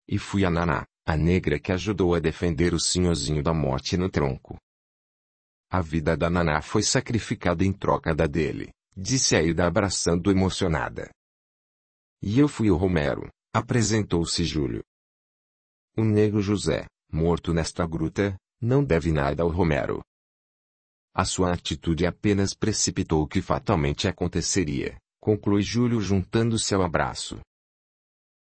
e fui a Naná, a negra que ajudou a defender o senhorzinho da morte no tronco. A vida da Naná foi sacrificada em troca da dele, disse Aida abraçando emocionada. E eu fui o Romero, apresentou-se Júlio. O negro José, morto nesta gruta, não deve nada ao Romero. A sua atitude apenas precipitou o que fatalmente aconteceria, conclui Júlio juntando-se ao abraço.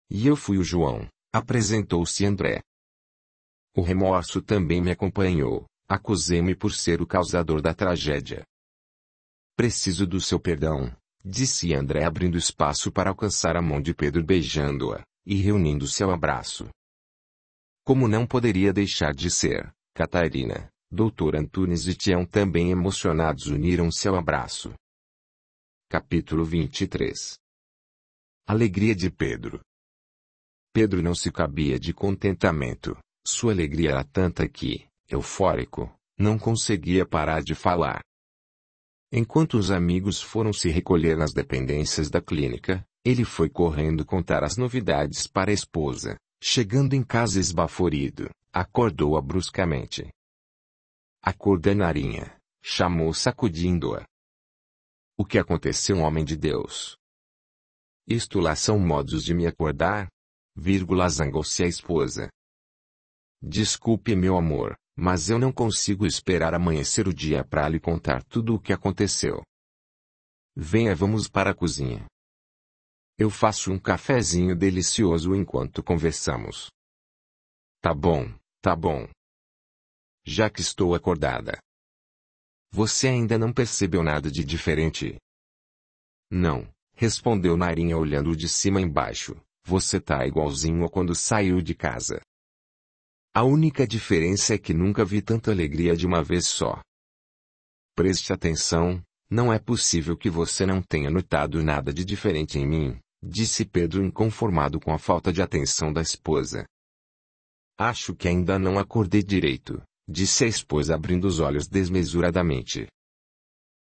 E eu fui o João, apresentou-se André. O remorso também me acompanhou, acusei-me por ser o causador da tragédia. Preciso do seu perdão, disse André abrindo espaço para alcançar a mão de Pedro beijando-a, e reunindo-se ao abraço. Como não poderia deixar de ser, Catarina, Dr. Antunes e Tião também emocionados uniram-se ao abraço. Capítulo 23. Alegria de Pedro. Pedro não se cabia de contentamento, sua alegria era tanta que, eufórico, não conseguia parar de falar. Enquanto os amigos foram se recolher nas dependências da clínica, ele foi correndo contar as novidades para a esposa. Chegando em casa esbaforido, acordou-a bruscamente. Acorda, Narinha, chamou sacudindo-a. O que aconteceu, homem de Deus? Isto lá são modos de me acordar? Zangou-se a esposa. Desculpe, meu amor, mas eu não consigo esperar amanhecer o dia para lhe contar tudo o que aconteceu. Venha, vamos para a cozinha. Eu faço um cafezinho delicioso enquanto conversamos. Tá bom, tá bom. Já que estou acordada. Você ainda não percebeu nada de diferente? Não, respondeu Narinha olhando de cima embaixo. Você tá igualzinho a quando saiu de casa. A única diferença é que nunca vi tanta alegria de uma vez só. Preste atenção, não é possível que você não tenha notado nada de diferente em mim, disse Pedro inconformado com a falta de atenção da esposa. Acho que ainda não acordei direito, disse a esposa abrindo os olhos desmesuradamente.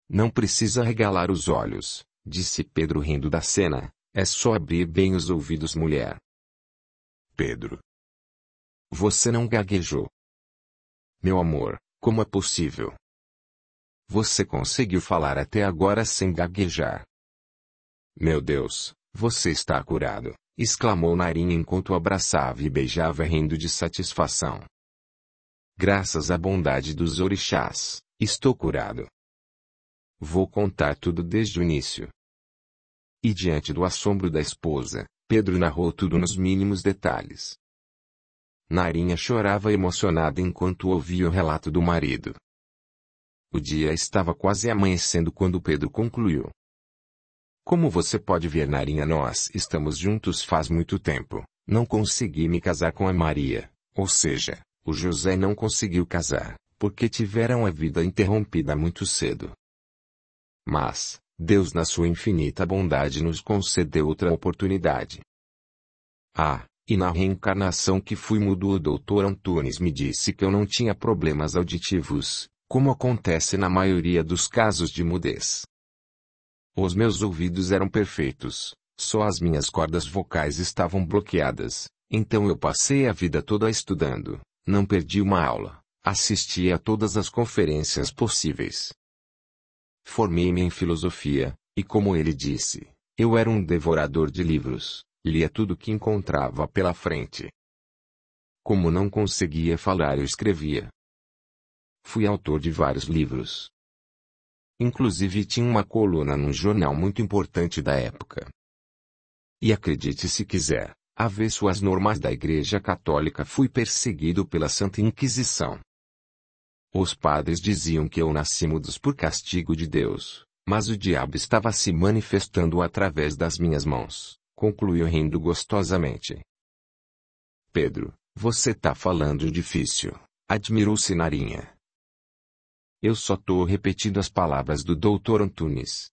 Não precisa regalar os olhos, disse Pedro rindo da cena, é só abrir bem os ouvidos, mulher. Pedro. Você não gaguejou. Meu amor, como é possível? Você conseguiu falar até agora sem gaguejar. Meu Deus, você está curado, exclamou Narinha enquanto o abraçava e beijava rindo de satisfação. Graças à bondade dos orixás, estou curado. Vou contar tudo desde o início. E diante do assombro da esposa, Pedro narrou tudo nos mínimos detalhes. Narinha chorava emocionada enquanto ouvia o relato do marido. O dia estava quase amanhecendo quando Pedro concluiu. Como você pode ver, Narinha, nós estamos juntos faz muito tempo. Não consegui me casar com a Maria, ou seja, o José não conseguiu casar, porque tiveram a vida interrompida muito cedo. Mas, Deus na sua infinita bondade nos concedeu outra oportunidade. Ah, e na reencarnação que fui mudo, o Dr. Antunes me disse que eu não tinha problemas auditivos, como acontece na maioria dos casos de mudez. Os meus ouvidos eram perfeitos, só as minhas cordas vocais estavam bloqueadas, então eu passei a vida toda estudando, não perdi uma aula, assisti a todas as conferências possíveis. Formei-me em filosofia, e como ele disse, eu era um devorador de livros, lia tudo que encontrava pela frente. Como não conseguia falar, eu escrevia. Fui autor de vários livros. Inclusive tinha uma coluna num jornal muito importante da época. E acredite se quiser, avesso às normas da Igreja Católica, fui perseguido pela Santa Inquisição. Os padres diziam que eu nasci mudo por castigo de Deus, mas o diabo estava se manifestando através das minhas mãos, concluiu rindo gostosamente. Pedro, você tá falando difícil, admirou-se Narinha. Eu só tô repetindo as palavras do Dr. Antunes.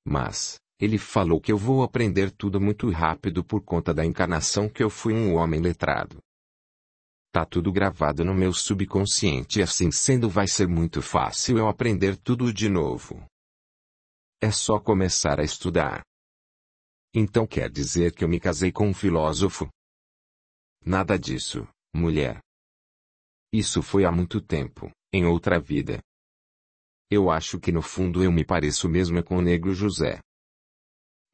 Mas, ele falou que eu vou aprender tudo muito rápido por conta da encarnação que eu fui um homem letrado. Tá tudo gravado no meu subconsciente e assim sendo vai ser muito fácil eu aprender tudo de novo. É só começar a estudar. Então quer dizer que eu me casei com um filósofo? Nada disso, mulher. Isso foi há muito tempo, em outra vida. Eu acho que no fundo eu me pareço mesmo com o negro José.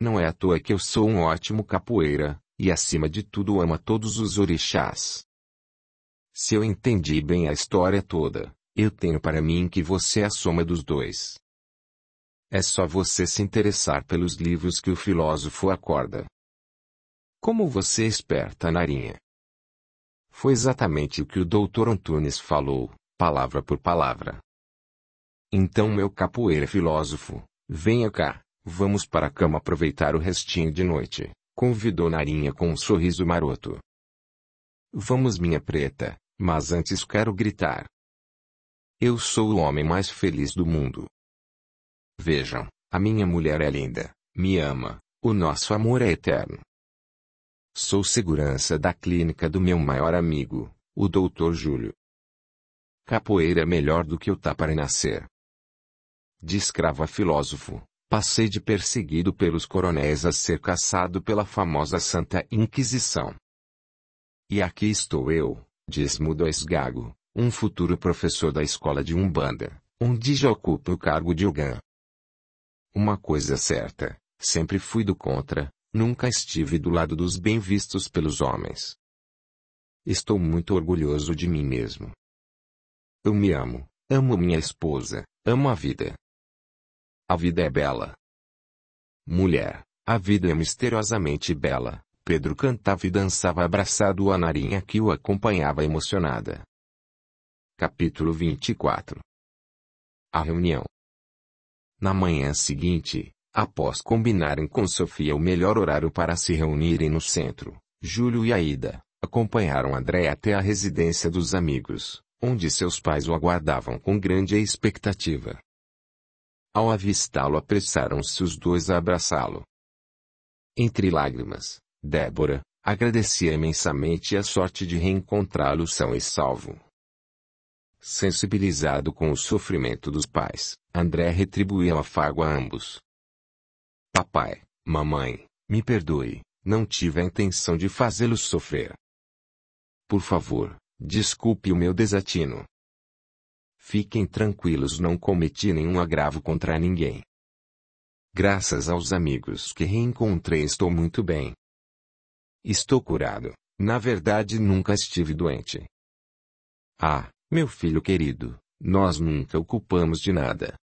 Não é à toa que eu sou um ótimo capoeira, e acima de tudo amo a todos os orixás. Se eu entendi bem a história toda, eu tenho para mim que você é a soma dos dois. É só você se interessar pelos livros que o filósofo acorda. Como você é esperta, Narinha. Foi exatamente o que o Dr. Antunes falou, palavra por palavra. Então, meu capoeira filósofo, venha cá, vamos para a cama aproveitar o restinho de noite, convidou Narinha com um sorriso maroto. Vamos, minha preta, mas antes quero gritar. Eu sou o homem mais feliz do mundo. Vejam, a minha mulher é linda, me ama, o nosso amor é eterno. Sou segurança da clínica do meu maior amigo, o Dr. Júlio. Capoeira é melhor do que o tá para nascer. De escravo a filósofo, passei de perseguido pelos coronéis a ser caçado pela famosa Santa Inquisição. E aqui estou eu, diz Mudo Esgago, um futuro professor da escola de Umbanda, onde já ocupo o cargo de Ogã. Uma coisa certa, sempre fui do contra, nunca estive do lado dos bem vistos pelos homens. Estou muito orgulhoso de mim mesmo. Eu me amo, amo minha esposa, amo a vida. A vida é bela. Mulher, a vida é misteriosamente bela, Pedro cantava e dançava abraçado a Narinha que o acompanhava emocionada. Capítulo 24. A reunião. Na manhã seguinte, após combinarem com Sofia o melhor horário para se reunirem no centro, Júlio e Aida acompanharam André até a residência dos amigos, onde seus pais o aguardavam com grande expectativa. Ao avistá-lo, apressaram-se os dois a abraçá-lo. Entre lágrimas, Débora agradecia imensamente a sorte de reencontrá-lo são e salvo. Sensibilizado com o sofrimento dos pais, André retribuía o afago a ambos. Papai, mamãe, me perdoe, não tive a intenção de fazê-los sofrer. Por favor, desculpe o meu desatino. Fiquem tranquilos, não cometi nenhum agravo contra ninguém. Graças aos amigos que reencontrei estou muito bem. Estou curado, na verdade nunca estive doente. Ah, meu filho querido, nós nunca o culpamos de nada.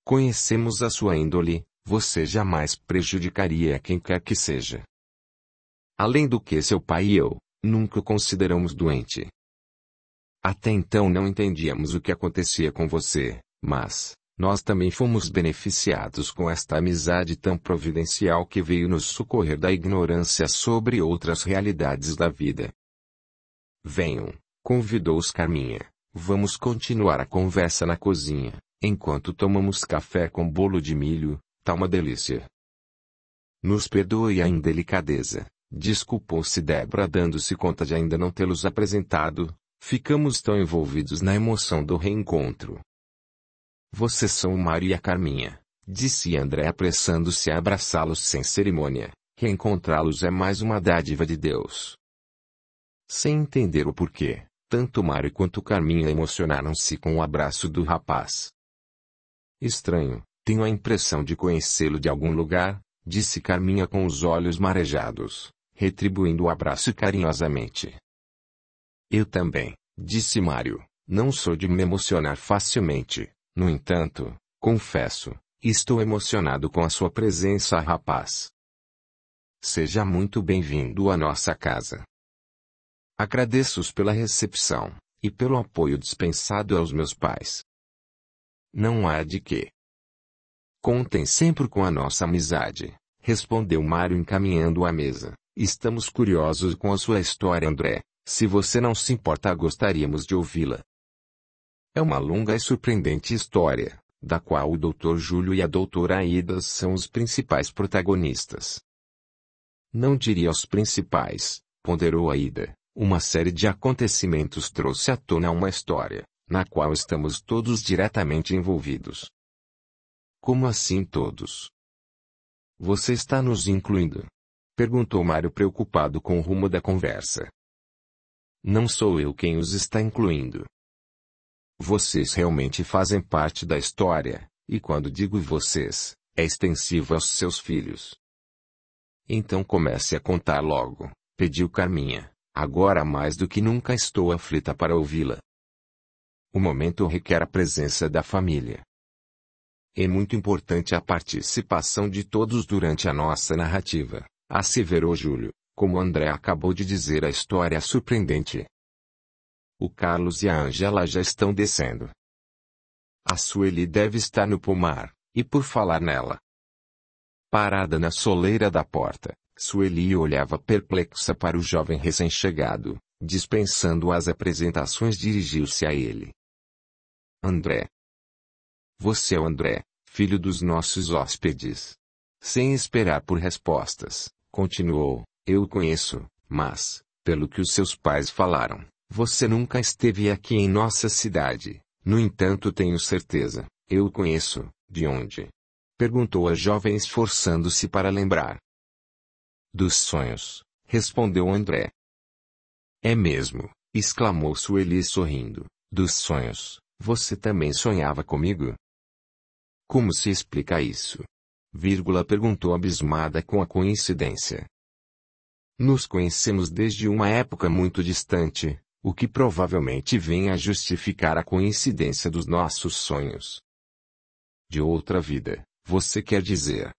Conhecemos a sua índole, você jamais prejudicaria a quem quer que seja. Além do que seu pai e eu, nunca o consideramos doente. Até então não entendíamos o que acontecia com você, mas nós também fomos beneficiados com esta amizade tão providencial que veio nos socorrer da ignorância sobre outras realidades da vida. Venham, convidou-os Carminha, vamos continuar a conversa na cozinha, enquanto tomamos café com bolo de milho, tá uma delícia. Nos perdoe a indelicadeza, desculpou-se Débora dando-se conta de ainda não tê-los apresentado. Ficamos tão envolvidos na emoção do reencontro. Vocês são o Mário e a Carminha, disse André apressando-se a abraçá-los sem cerimônia, reencontrá-los é mais uma dádiva de Deus. Sem entender o porquê, tanto Mário quanto Carminha emocionaram-se com o abraço do rapaz. Estranho, tenho a impressão de conhecê-lo de algum lugar, disse Carminha com os olhos marejados, retribuindo o abraço carinhosamente. Eu também, disse Mário, não sou de me emocionar facilmente, no entanto, confesso, estou emocionado com a sua presença, rapaz. Seja muito bem-vindo à nossa casa. Agradeço-os pela recepção, e pelo apoio dispensado aos meus pais. Não há de quê. Contem sempre com a nossa amizade, respondeu Mário encaminhando a mesa. Estamos curiosos com a sua história, André. Se você não se importa, gostaríamos de ouvi-la. É uma longa e surpreendente história, da qual o Dr. Júlio e a doutora Aida são os principais protagonistas. Não diria os principais, ponderou Aida. Uma série de acontecimentos trouxe à tona uma história, na qual estamos todos diretamente envolvidos. Como assim todos? Você está nos incluindo? Perguntou Mário preocupado com o rumo da conversa. Não sou eu quem os está incluindo. Vocês realmente fazem parte da história, e quando digo vocês, é extensivo aos seus filhos. Então comece a contar logo, pediu Carminha. Agora mais do que nunca estou aflita para ouvi-la. O momento requer a presença da família. É muito importante a participação de todos durante a nossa narrativa, asseverou Júlio. Como André acabou de dizer, a história é surpreendente. O Carlos e a Ângela já estão descendo. A Sueli deve estar no pomar, e por falar nela. Parada na soleira da porta, Sueli olhava perplexa para o jovem recém-chegado, dispensando as apresentações, dirigiu-se a ele. André. Você é o André, filho dos nossos hóspedes. Sem esperar por respostas, continuou. Eu o conheço, mas, pelo que os seus pais falaram, você nunca esteve aqui em nossa cidade. No entanto, tenho certeza, eu o conheço. De onde? Perguntou a jovem, esforçando-se para lembrar. Dos sonhos, respondeu André. É mesmo, exclamou Sueli sorrindo. Dos sonhos, você também sonhava comigo? Como se explica isso? Perguntou abismada com a coincidência. Nos conhecemos desde uma época muito distante, o que provavelmente vem a justificar a coincidência dos nossos sonhos. De outra vida, você quer dizer?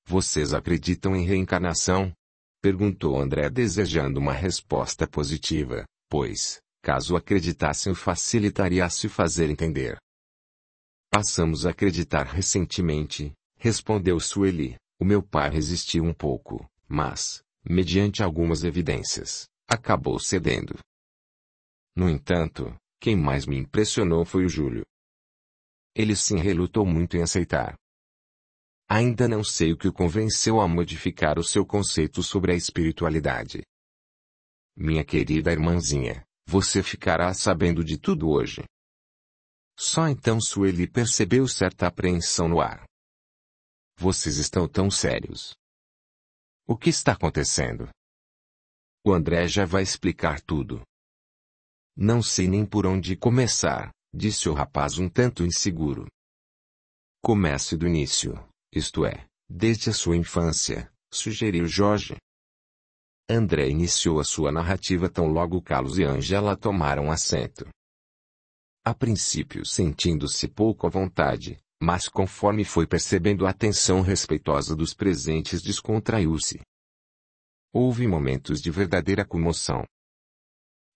Vocês acreditam em reencarnação? Perguntou André, desejando uma resposta positiva, pois, caso acreditassem, o facilitaria a se fazer entender. Passamos a acreditar recentemente, respondeu Sueli. O meu pai resistiu um pouco, mas, mediante algumas evidências, acabou cedendo. No entanto, quem mais me impressionou foi o Júlio. Ele sim relutou muito em aceitar. Ainda não sei o que o convenceu a modificar o seu conceito sobre a espiritualidade. Minha querida irmãzinha, você ficará sabendo de tudo hoje. Só então Sueli percebeu certa apreensão no ar. Vocês estão tão sérios. O que está acontecendo? O André já vai explicar tudo. Não sei nem por onde começar, disse o rapaz um tanto inseguro. Comece do início, isto é, desde a sua infância, sugeriu Jorge. André iniciou a sua narrativa tão logo Carlos e Ângela tomaram assento. A princípio sentindo-se pouco à vontade, mas conforme foi percebendo a atenção respeitosa dos presentes, descontraiu-se. Houve momentos de verdadeira comoção.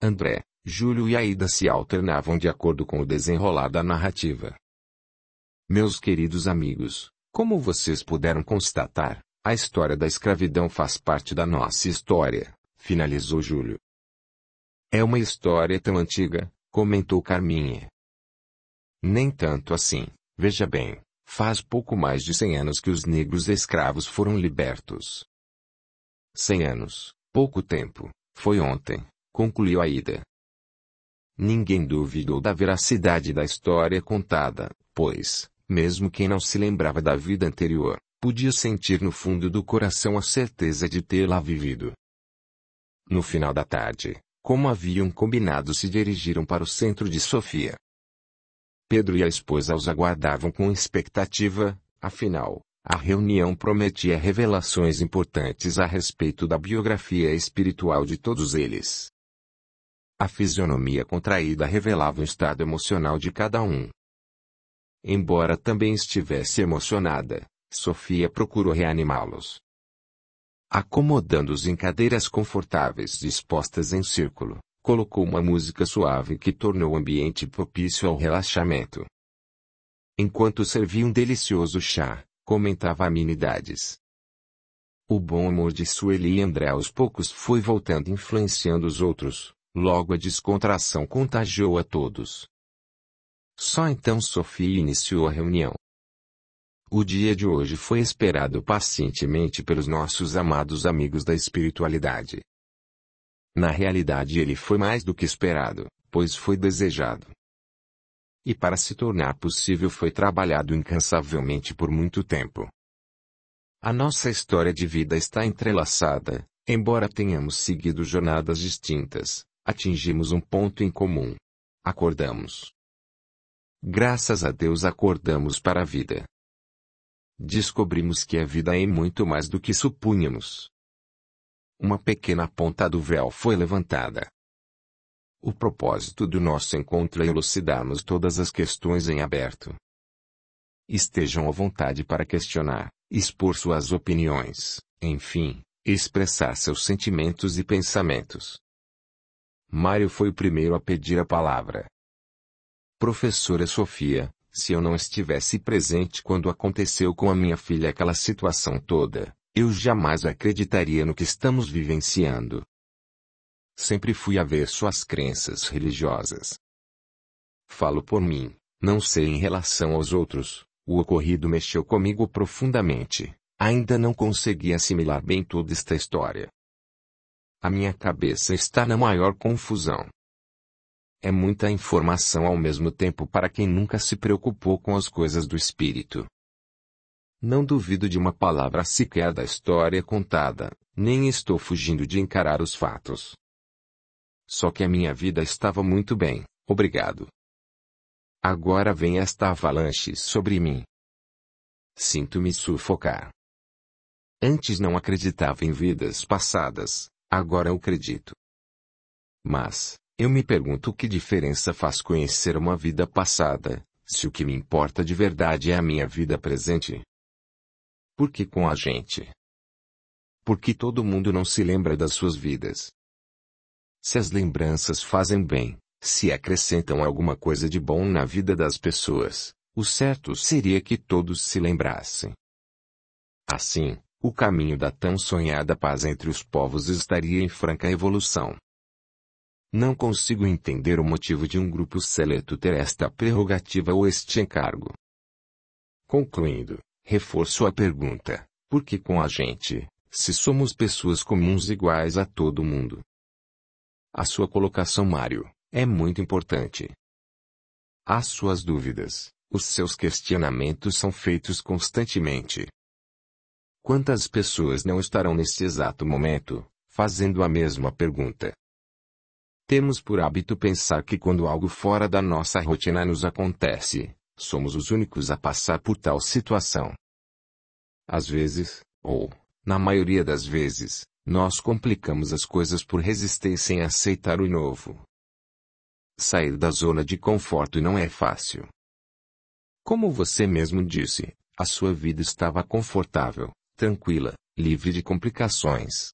André, Júlio e Aida se alternavam de acordo com o desenrolar da narrativa. Meus queridos amigos, como vocês puderam constatar, a história da escravidão faz parte da nossa história, finalizou Júlio. É uma história tão antiga, comentou Carminha. Nem tanto assim, veja bem, faz pouco mais de 100 anos que os negros escravos foram libertos. 100 anos, pouco tempo, foi ontem, concluiu Aida. Ninguém duvidou da veracidade da história contada, pois, mesmo quem não se lembrava da vida anterior, podia sentir no fundo do coração a certeza de tê-la vivido. No final da tarde, como haviam combinado, se dirigiram para o centro de Sofia. Pedro e a esposa os aguardavam com expectativa, afinal, a reunião prometia revelações importantes a respeito da biografia espiritual de todos eles. A fisionomia contraída revelava o estado emocional de cada um. Embora também estivesse emocionada, Sofia procurou reanimá-los. Acomodando-os em cadeiras confortáveis dispostas em círculo, colocou uma música suave que tornou o ambiente propício ao relaxamento. Enquanto servia um delicioso chá, comentava amenidades. O bom humor de Sueli e André aos poucos foi voltando, influenciando os outros, logo a descontração contagiou a todos. Só então Sofia iniciou a reunião. O dia de hoje foi esperado pacientemente pelos nossos amados amigos da espiritualidade. Na realidade, ele foi mais do que esperado, pois foi desejado. E para se tornar possível foi trabalhado incansavelmente por muito tempo. A nossa história de vida está entrelaçada, embora tenhamos seguido jornadas distintas. Atingimos um ponto em comum. Acordamos. Graças a Deus acordamos para a vida. Descobrimos que a vida é muito mais do que supunhamos. Uma pequena ponta do véu foi levantada. O propósito do nosso encontro é elucidarmos todas as questões em aberto. Estejam à vontade para questionar, expor suas opiniões, enfim, expressar seus sentimentos e pensamentos. Mário foi o primeiro a pedir a palavra. Professora Sofia, se eu não estivesse presente quando aconteceu com a minha filha aquela situação toda, eu jamais acreditaria no que estamos vivenciando. Sempre fui avesso às crenças religiosas. Falo por mim, não sei em relação aos outros, o ocorrido mexeu comigo profundamente, ainda não consegui assimilar bem toda esta história. A minha cabeça está na maior confusão. É muita informação ao mesmo tempo para quem nunca se preocupou com as coisas do espírito. Não duvido de uma palavra sequer da história contada, nem estou fugindo de encarar os fatos. Só que a minha vida estava muito bem, obrigado. Agora vem esta avalanche sobre mim. Sinto-me sufocar. Antes não acreditava em vidas passadas, agora eu acredito. Mas, eu me pergunto que diferença faz conhecer uma vida passada, se o que me importa de verdade é a minha vida presente. Por que com a gente? Por que todo mundo não se lembra das suas vidas? Se as lembranças fazem bem, se acrescentam alguma coisa de bom na vida das pessoas, o certo seria que todos se lembrassem. Assim, o caminho da tão sonhada paz entre os povos estaria em franca evolução. Não consigo entender o motivo de um grupo seleto ter esta prerrogativa ou este encargo. Concluindo, reforço a pergunta: por que com a gente, se somos pessoas comuns iguais a todo mundo? A sua colocação, Mário, é muito importante. As suas dúvidas, os seus questionamentos são feitos constantemente. Quantas pessoas não estarão neste exato momento, fazendo a mesma pergunta? Temos por hábito pensar que quando algo fora da nossa rotina nos acontece, somos os únicos a passar por tal situação. Às vezes, ou, na maioria das vezes, nós complicamos as coisas por resistência em aceitar o novo. Sair da zona de conforto não é fácil. Como você mesmo disse, a sua vida estava confortável, tranquila, livre de complicações.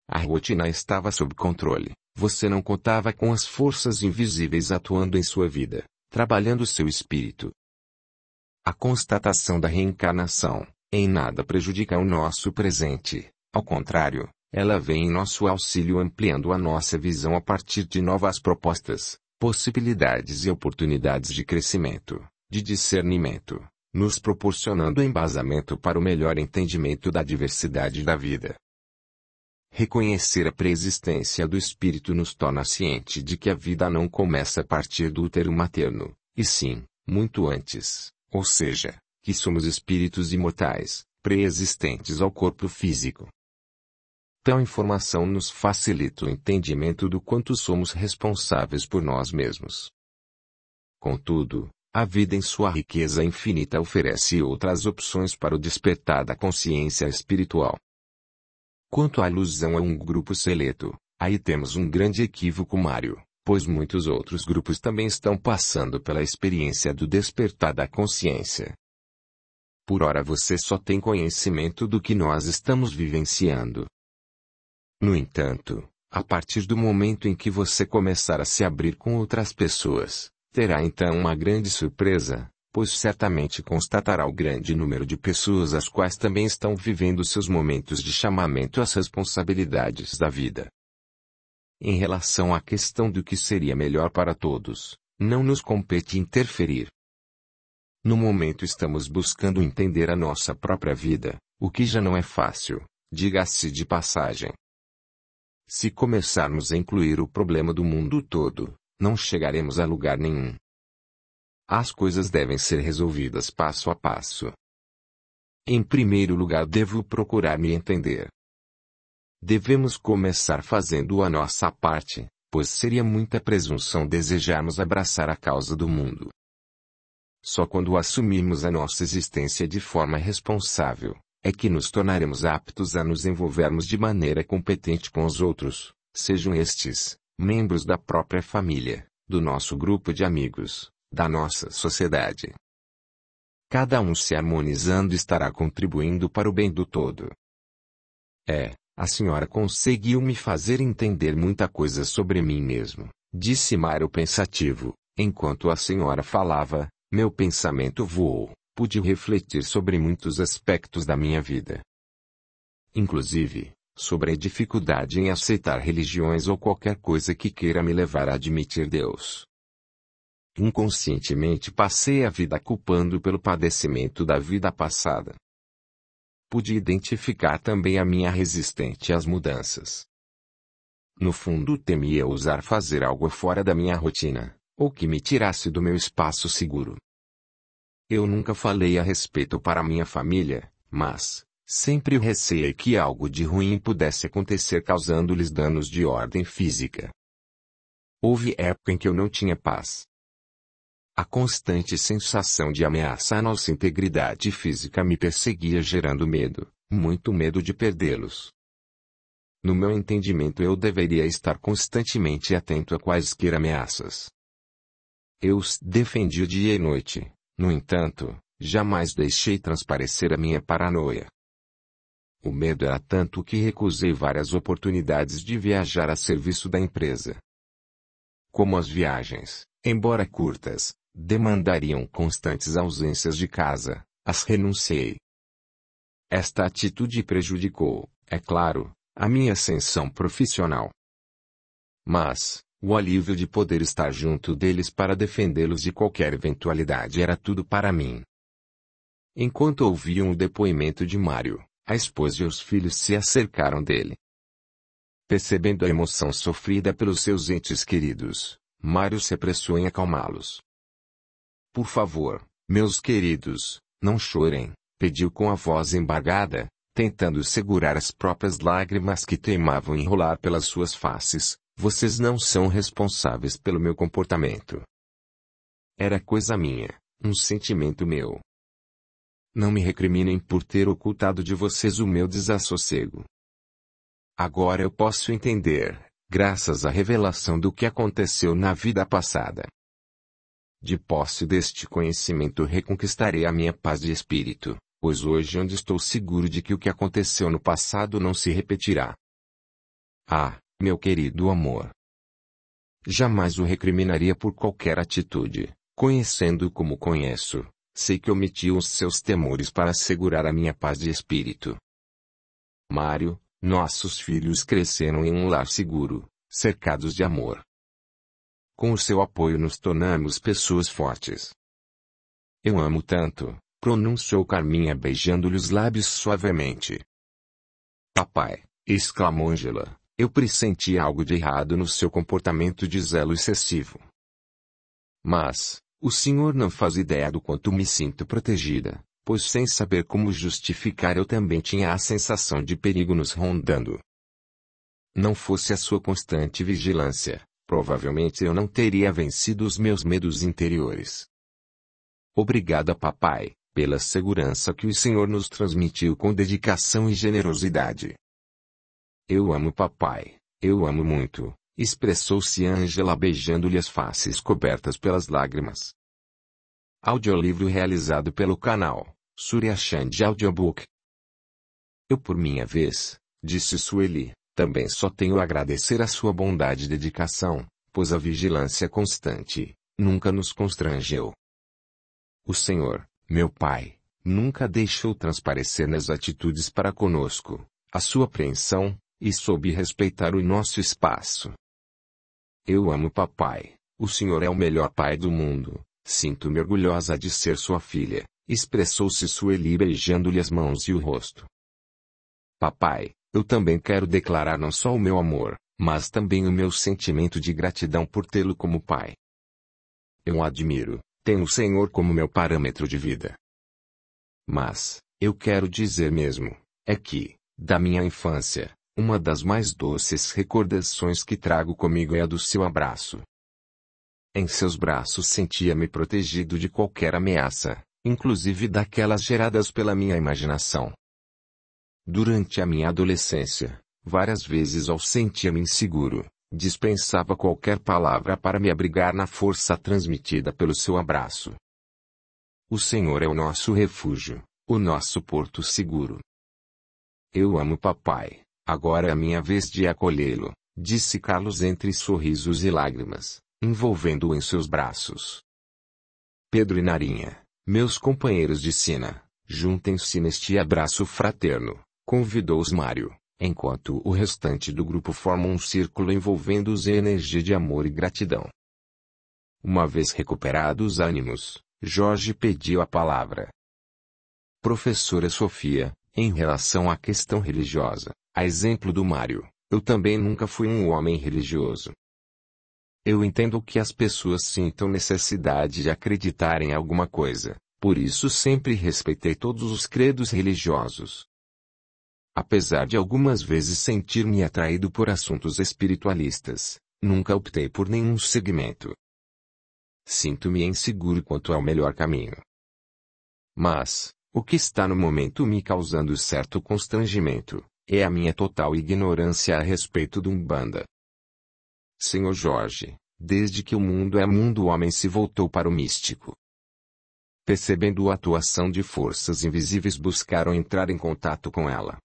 A rotina estava sob controle, você não contava com as forças invisíveis atuando em sua vida, trabalhando seu espírito. A constatação da reencarnação, em nada prejudica o nosso presente, ao contrário, ela vem em nosso auxílio ampliando a nossa visão a partir de novas propostas, possibilidades e oportunidades de crescimento, de discernimento, nos proporcionando embasamento para o melhor entendimento da diversidade da vida. Reconhecer a preexistência do espírito nos torna ciente de que a vida não começa a partir do útero materno, e sim, muito antes, ou seja, que somos espíritos imortais, preexistentes ao corpo físico. Tal informação nos facilita o entendimento do quanto somos responsáveis por nós mesmos. Contudo, a vida em sua riqueza infinita oferece outras opções para o despertar da consciência espiritual. Quanto à alusão a um grupo seleto, aí temos um grande equívoco, Mário, pois muitos outros grupos também estão passando pela experiência do despertar da consciência. Por ora você só tem conhecimento do que nós estamos vivenciando. No entanto, a partir do momento em que você começar a se abrir com outras pessoas, terá então uma grande surpresa, pois certamente constatará o grande número de pessoas as quais também estão vivendo seus momentos de chamamento às responsabilidades da vida. Em relação à questão do que seria melhor para todos, não nos compete interferir. No momento estamos buscando entender a nossa própria vida, o que já não é fácil, diga-se de passagem. Se começarmos a incluir o problema do mundo todo, não chegaremos a lugar nenhum. As coisas devem ser resolvidas passo a passo. Em primeiro lugar, devo procurar me entender. Devemos começar fazendo a nossa parte, pois seria muita presunção desejarmos abraçar a causa do mundo. Só quando assumirmos a nossa existência de forma responsável, é que nos tornaremos aptos a nos envolvermos de maneira competente com os outros, sejam estes membros da própria família, do nosso grupo de amigos, da nossa sociedade. Cada um se harmonizando estará contribuindo para o bem do todo. A senhora conseguiu me fazer entender muita coisa sobre mim mesmo, disse Mário pensativo. Enquanto a senhora falava, meu pensamento voou. Pude refletir sobre muitos aspectos da minha vida. Inclusive, sobre a dificuldade em aceitar religiões ou qualquer coisa que queira me levar a admitir Deus. Inconscientemente passei a vida culpando pelo padecimento da vida passada. Pude identificar também a minha resistente às mudanças. No fundo temia ousar fazer algo fora da minha rotina, ou que me tirasse do meu espaço seguro. Eu nunca falei a respeito para minha família, mas sempre receei que algo de ruim pudesse acontecer causando-lhes danos de ordem física. Houve época em que eu não tinha paz. A constante sensação de ameaça à nossa integridade física me perseguia gerando medo, muito medo de perdê-los. No meu entendimento eu deveria estar constantemente atento a quaisquer ameaças. Eu os defendia dia e noite. No entanto, jamais deixei transparecer a minha paranoia. O medo era tanto que recusei várias oportunidades de viajar a serviço da empresa. Como as viagens, embora curtas, demandariam constantes ausências de casa, as renunciei. Esta atitude prejudicou, é claro, a minha ascensão profissional. Mas, o alívio de poder estar junto deles para defendê-los de qualquer eventualidade era tudo para mim. Enquanto ouviam o depoimento de Mário, a esposa e os filhos se acercaram dele. Percebendo a emoção sofrida pelos seus entes queridos, Mário se apressou em acalmá-los. Por favor, meus queridos, não chorem, pediu com a voz embargada, tentando segurar as próprias lágrimas que teimavam em rolar pelas suas faces. Vocês não são responsáveis pelo meu comportamento. Era coisa minha, um sentimento meu. Não me recriminem por ter ocultado de vocês o meu desassossego. Agora eu posso entender, graças à revelação do que aconteceu na vida passada. De posse deste conhecimento reconquistarei a minha paz de espírito, pois hoje onde estou seguro de que o que aconteceu no passado não se repetirá. Meu querido amor. Jamais o recriminaria por qualquer atitude, conhecendo-o como conheço, sei que omitiu os seus temores para assegurar a minha paz de espírito. Mário, nossos filhos cresceram em um lar seguro, cercados de amor. Com o seu apoio nos tornamos pessoas fortes. Eu amo tanto, pronunciou Carminha beijando-lhe os lábios suavemente. Papai, exclamou Ângela. Eu pressenti algo de errado no seu comportamento de zelo excessivo. Mas, o senhor não faz ideia do quanto me sinto protegida, pois sem saber como justificar eu também tinha a sensação de perigo nos rondando. Não fosse a sua constante vigilância, provavelmente eu não teria vencido os meus medos interiores. Obrigada, papai, pela segurança que o senhor nos transmitiu com dedicação e generosidade. Eu amo papai, eu amo muito, expressou-se Ângela beijando-lhe as faces cobertas pelas lágrimas. Audiolivro realizado pelo canal Surya Chand Audiobook. Eu por minha vez, disse Sueli, também só tenho a agradecer a sua bondade e dedicação, pois a vigilância constante nunca nos constrangeu. O senhor, meu pai, nunca deixou transparecer nas atitudes para conosco a sua apreensão, e soube respeitar o nosso espaço. Eu amo papai, o senhor é o melhor pai do mundo, sinto-me orgulhosa de ser sua filha, expressou-se Sueli beijando-lhe as mãos e o rosto. Papai, eu também quero declarar não só o meu amor, mas também o meu sentimento de gratidão por tê-lo como pai. Eu o admiro, tenho o senhor como meu parâmetro de vida. Mas, eu quero dizer mesmo, é que, da minha infância, Uma das mais doces recordações que trago comigo é a do seu abraço. Em seus braços sentia-me protegido de qualquer ameaça, inclusive daquelas geradas pela minha imaginação. Durante a minha adolescência, várias vezes ao sentir-me inseguro, dispensava qualquer palavra para me abrigar na força transmitida pelo seu abraço. O Senhor é o nosso refúgio, o nosso porto seguro. Eu amo papai, agora é a minha vez de acolhê-lo, disse Carlos entre sorrisos e lágrimas, envolvendo-o em seus braços. Pedro e Narinha, meus companheiros de cena, juntem-se neste abraço fraterno, convidou-os Mário, enquanto o restante do grupo forma um círculo envolvendo-os em energia de amor e gratidão. Uma vez recuperados os ânimos, Jorge pediu a palavra. Professora Sofia, em relação à questão religiosa, a exemplo do Mário, eu também nunca fui um homem religioso. Eu entendo que as pessoas sintam necessidade de acreditar em alguma coisa, por isso sempre respeitei todos os credos religiosos. Apesar de algumas vezes sentir-me atraído por assuntos espiritualistas, nunca optei por nenhum segmento. Sinto-me inseguro quanto ao melhor caminho. Mas, o que está no momento me causando certo constrangimento, é a minha total ignorância a respeito do Umbanda. Senhor Jorge, desde que o mundo é mundo o homem se voltou para o místico. Percebendo a atuação de forças invisíveis buscaram entrar em contato com ela.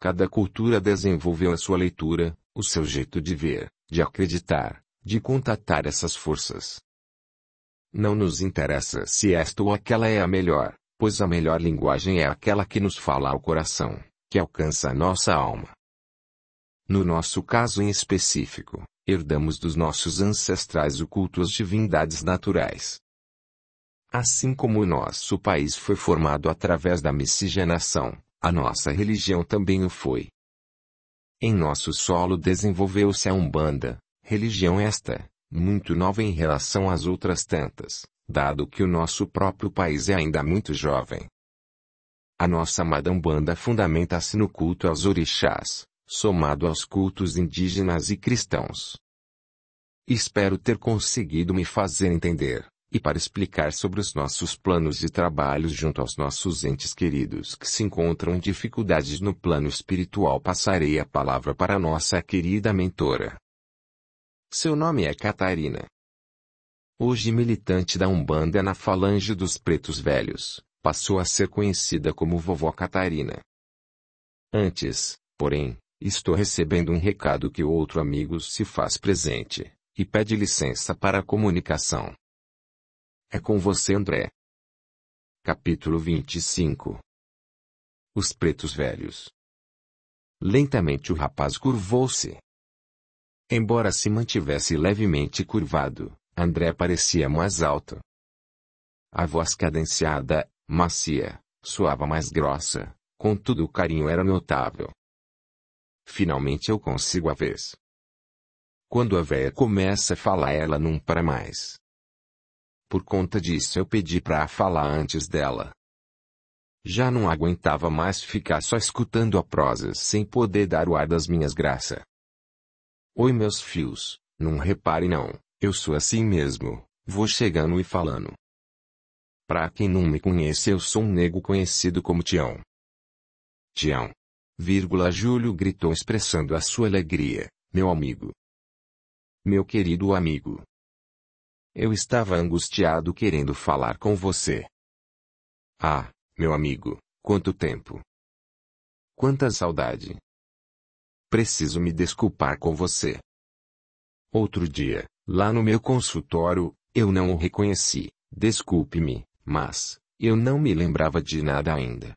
Cada cultura desenvolveu a sua leitura, o seu jeito de ver, de acreditar, de contatar essas forças. Não nos interessa se esta ou aquela é a melhor, pois a melhor linguagem é aquela que nos fala ao coração, que alcança a nossa alma. No nosso caso em específico, herdamos dos nossos ancestrais o culto às divindades naturais. Assim como o nosso país foi formado através da miscigenação, a nossa religião também o foi. Em nosso solo desenvolveu-se a Umbanda, religião esta, muito nova em relação às outras tantas, dado que o nosso próprio país é ainda muito jovem. A nossa amada Umbanda fundamenta-se no culto aos orixás, somado aos cultos indígenas e cristãos. Espero ter conseguido me fazer entender. E para explicar sobre os nossos planos de trabalho junto aos nossos entes queridos que se encontram em dificuldades no plano espiritual, passarei a palavra para a nossa querida mentora. Seu nome é Catarina. Hoje militante da Umbanda na falange dos Pretos Velhos, passou a ser conhecida como Vovó Catarina. Antes, porém, estou recebendo um recado que outro amigo se faz presente, e pede licença para a comunicação. É com você, André. Capítulo 25. Os Pretos Velhos. Lentamente o rapaz curvou-se. Embora se mantivesse levemente curvado, André parecia mais alto. A voz cadenciada, macia, soava mais grossa, contudo o carinho era notável. Finalmente eu consigo a vez. Quando a véia começa a falar ela não para mais. Por conta disso eu pedi para falar antes dela. Já não aguentava mais ficar só escutando a prosa sem poder dar o ar das minhas graças. Oi meus fios, não repare não, eu sou assim mesmo, vou chegando e falando. Pra quem não me conhece eu sou um nego conhecido como Tião. Tião. Júlio gritou expressando a sua alegria, meu amigo. Meu querido amigo. Eu estava angustiado querendo falar com você. Ah, meu amigo, quanto tempo. Quanta saudade. Preciso me desculpar com você. Outro dia, lá no meu consultório, eu não o reconheci, desculpe-me, mas, eu não me lembrava de nada ainda.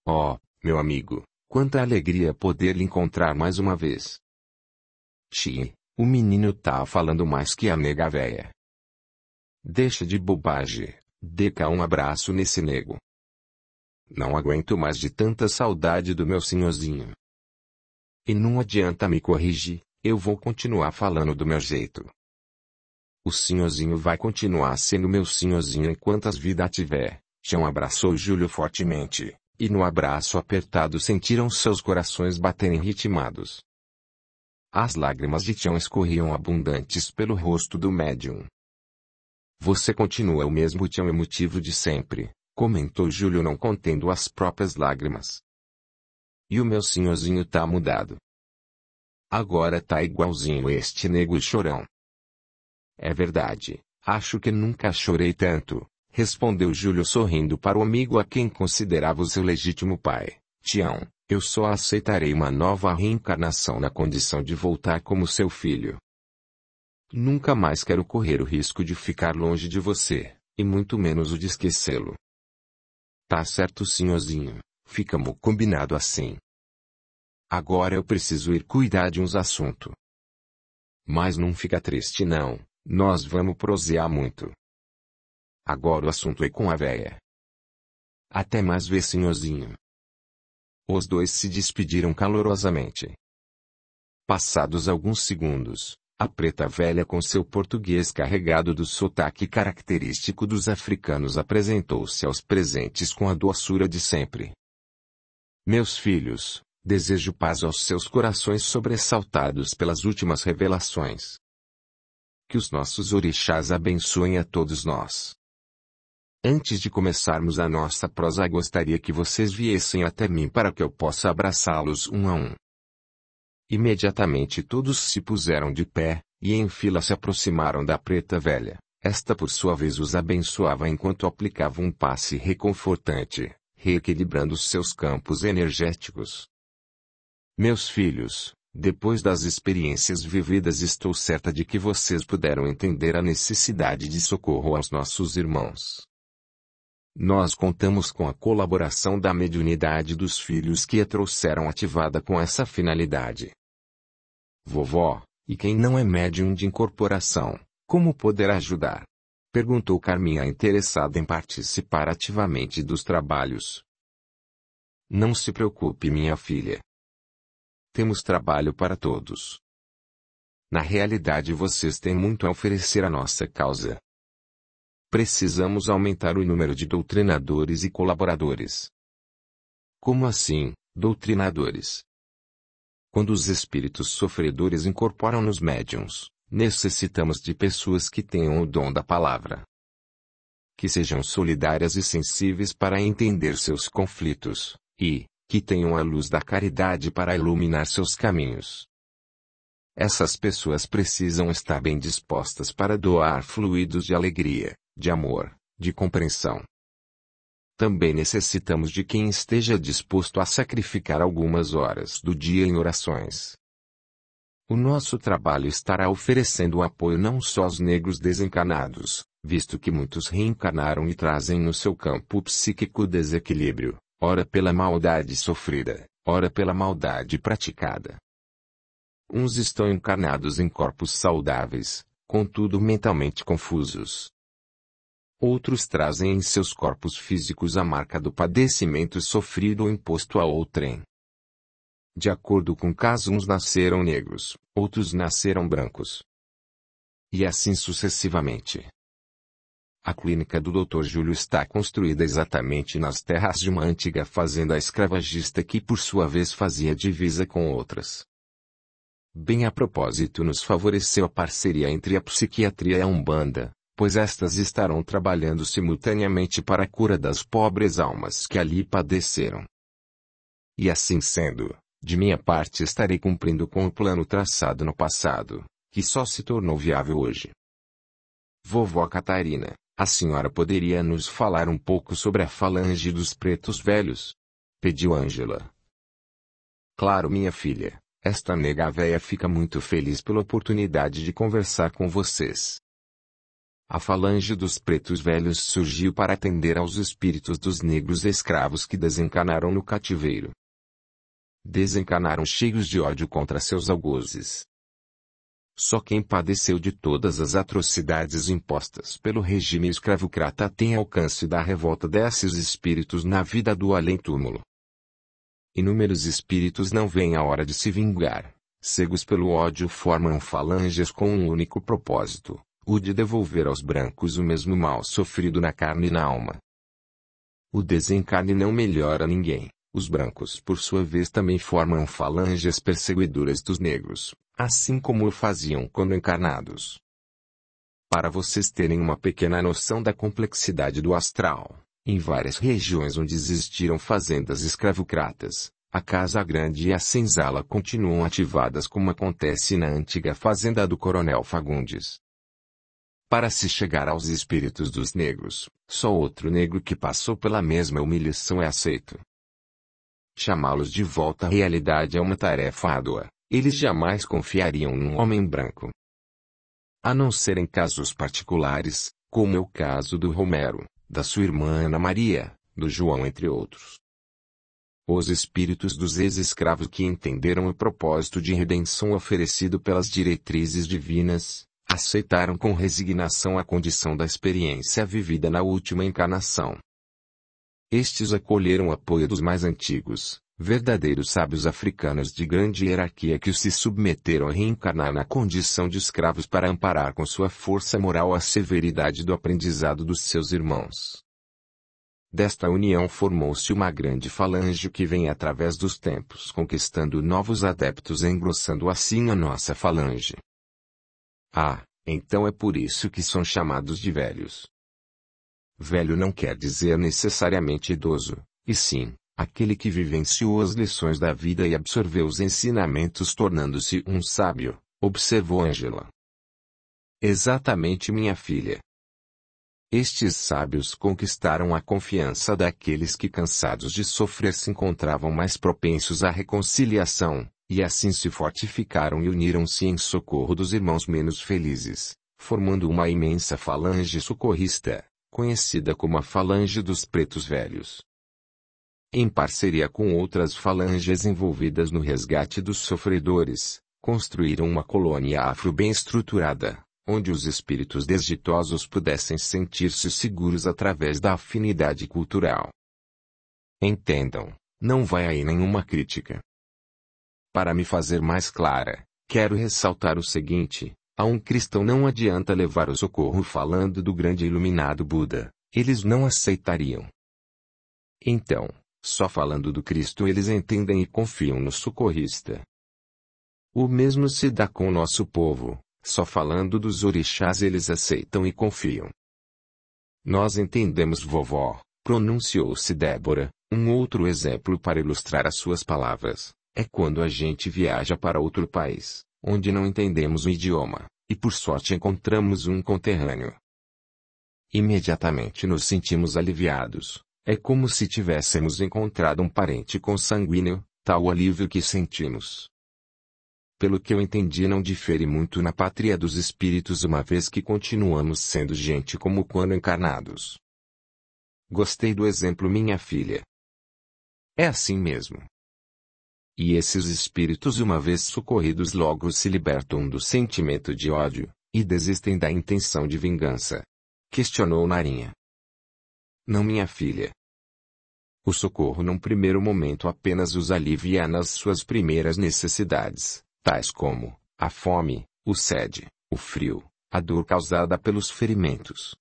Oh, meu amigo, quanta alegria poder lhe encontrar mais uma vez. Tchê. O menino tá falando mais que a nega véia. Deixa de bobagem, dê cá um abraço nesse nego. Não aguento mais de tanta saudade do meu senhorzinho. E não adianta me corrigir, eu vou continuar falando do meu jeito. O senhorzinho vai continuar sendo meu senhorzinho enquanto as vidas tiver. Tião abraçou Júlio fortemente, E no abraço apertado sentiram seus corações baterem ritmados. As lágrimas de Tião escorriam abundantes pelo rosto do médium. Você continua o mesmo Tião emotivo de sempre, comentou Júlio não contendo as próprias lágrimas. E o meu senhorzinho tá mudado. Agora tá igualzinho este nego chorão. É verdade, acho que nunca chorei tanto, respondeu Júlio sorrindo para o amigo a quem considerava o seu legítimo pai. Tião, eu só aceitarei uma nova reencarnação na condição de voltar como seu filho. Nunca mais quero correr o risco de ficar longe de você, e muito menos o de esquecê-lo. Tá certo, senhorzinho, ficamos combinado assim. Agora eu preciso ir cuidar de uns assuntos. Mas não fica triste não, nós vamos prosear muito. Agora o assunto é com a véia. Até mais ver, senhorzinho. Os dois se despediram calorosamente. Passados alguns segundos, a preta velha com seu português carregado do sotaque característico dos africanos apresentou-se aos presentes com a doçura de sempre. Meus filhos, desejo paz aos seus corações sobressaltados pelas últimas revelações. Que os nossos orixás abençoem a todos nós. Antes de começarmos a nossa prosa, gostaria que vocês viessem até mim para que eu possa abraçá-los um a um. Imediatamente todos se puseram de pé, e em fila se aproximaram da preta velha. Esta por sua vez os abençoava enquanto aplicava um passe reconfortante, reequilibrando seus campos energéticos. Meus filhos, depois das experiências vividas, estou certa de que vocês puderam entender a necessidade de socorro aos nossos irmãos. Nós contamos com a colaboração da mediunidade dos filhos que a trouxeram ativada com essa finalidade. Vovó, e quem não é médium de incorporação, como poderá ajudar? Perguntou Carminha, interessada em participar ativamente dos trabalhos. Não se preocupe, minha filha. Temos trabalho para todos. Na realidade, vocês têm muito a oferecer à nossa causa. Precisamos aumentar o número de doutrinadores e colaboradores. Como assim, doutrinadores? Quando os espíritos sofredores incorporam nos médiuns, necessitamos de pessoas que tenham o dom da palavra. Que sejam solidárias e sensíveis para entender seus conflitos, e que tenham a luz da caridade para iluminar seus caminhos. Essas pessoas precisam estar bem dispostas para doar fluidos de alegria, de amor, de compreensão. Também necessitamos de quem esteja disposto a sacrificar algumas horas do dia em orações. O nosso trabalho estará oferecendo apoio não só aos negros desencarnados, visto que muitos reencarnaram e trazem no seu campo psíquico desequilíbrio, ora pela maldade sofrida, ora pela maldade praticada. Uns estão encarnados em corpos saudáveis, contudo mentalmente confusos. Outros trazem em seus corpos físicos a marca do padecimento sofrido ou imposto a outrem. De acordo com o caso, uns nasceram negros, outros nasceram brancos. E assim sucessivamente. A clínica do Dr. Júlio está construída exatamente nas terras de uma antiga fazenda escravagista que por sua vez fazia divisa com outras. Bem a propósito, nos favoreceu a parceria entre a psiquiatria e a Umbanda, pois estas estarão trabalhando simultaneamente para a cura das pobres almas que ali padeceram. E assim sendo, de minha parte estarei cumprindo com o plano traçado no passado, que só se tornou viável hoje. Vovó Catarina, a senhora poderia nos falar um pouco sobre a falange dos pretos velhos? Pediu Ângela. Claro, minha filha, esta nega véia fica muito feliz pela oportunidade de conversar com vocês. A falange dos pretos velhos surgiu para atender aos espíritos dos negros escravos que desencarnaram no cativeiro. Desencarnaram cheios de ódio contra seus algozes. Só quem padeceu de todas as atrocidades impostas pelo regime escravocrata tem alcance da revolta desses espíritos na vida do além-túmulo. Inúmeros espíritos não veem a hora de se vingar, cegos pelo ódio formam falanges com um único propósito, o de devolver aos brancos o mesmo mal sofrido na carne e na alma. O desencarne não melhora ninguém. Os brancos por sua vez também formam falanges perseguidoras dos negros, assim como o faziam quando encarnados. Para vocês terem uma pequena noção da complexidade do astral, em várias regiões onde existiram fazendas escravocratas, a Casa Grande e a Senzala continuam ativadas como acontece na antiga fazenda do Coronel Fagundes. Para se chegar aos espíritos dos negros, só outro negro que passou pela mesma humilhação é aceito. Chamá-los de volta à realidade é uma tarefa árdua. Eles jamais confiariam num homem branco. A não ser em casos particulares, como é o caso do Romero, da sua irmã Ana Maria, do João entre outros. Os espíritos dos ex-escravos que entenderam o propósito de redenção oferecido pelas diretrizes divinas, aceitaram com resignação a condição da experiência vivida na última encarnação. Estes acolheram o apoio dos mais antigos, verdadeiros sábios africanos de grande hierarquia que se submeteram a reencarnar na condição de escravos para amparar com sua força moral a severidade do aprendizado dos seus irmãos. Desta união formou-se uma grande falange que vem através dos tempos conquistando novos adeptos e engrossando assim a nossa falange. Então é por isso que são chamados de velhos. Velho não quer dizer necessariamente idoso, e sim, aquele que vivenciou as lições da vida e absorveu os ensinamentos tornando-se um sábio, observou Ângela. Exatamente, minha filha. Estes sábios conquistaram a confiança daqueles que cansados de sofrer se encontravam mais propensos à reconciliação, e assim se fortificaram e uniram-se em socorro dos irmãos menos felizes, formando uma imensa falange socorrista, conhecida como a Falange dos Pretos Velhos. Em parceria com outras falanges envolvidas no resgate dos sofredores, construíram uma colônia afro bem estruturada, onde os espíritos desditosos pudessem sentir-se seguros através da afinidade cultural. Entendam, não vai aí nenhuma crítica. Para me fazer mais clara, quero ressaltar o seguinte: a um cristão não adianta levar o socorro falando do grande iluminado Buda, eles não aceitariam. Então, só falando do Cristo eles entendem e confiam no socorrista. O mesmo se dá com o nosso povo, só falando dos orixás eles aceitam e confiam. Nós entendemos vovó, pronunciou-se Débora, um outro exemplo para ilustrar as suas palavras, é quando a gente viaja para outro país, onde não entendemos o idioma, e por sorte encontramos um conterrâneo. Imediatamente nos sentimos aliviados, é como se tivéssemos encontrado um parente consanguíneo, tal o alívio que sentimos. Pelo que eu entendi não difere muito na pátria dos espíritos uma vez que continuamos sendo gente como quando encarnados. Gostei do exemplo, minha filha. É assim mesmo. E esses espíritos uma vez socorridos logo se libertam do sentimento de ódio, e desistem da intenção de vingança. Questionou Narinha. Não, minha filha. O socorro num primeiro momento apenas os alivia nas suas primeiras necessidades, tais como a fome, o sede, o frio, a dor causada pelos ferimentos.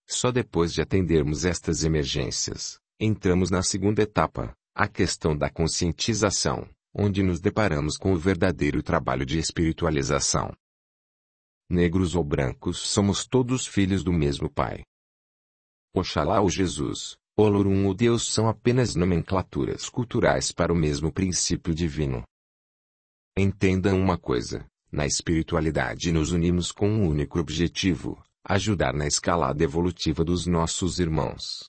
Só depois de atendermos estas emergências, entramos na segunda etapa, a questão da conscientização, onde nos deparamos com o verdadeiro trabalho de espiritualização. Negros ou brancos somos todos filhos do mesmo Pai. Oxalá ou Jesus, Olorum ou Deus são apenas nomenclaturas culturais para o mesmo princípio divino. Entendam uma coisa, na espiritualidade nos unimos com um único objetivo, ajudar na escalada evolutiva dos nossos irmãos.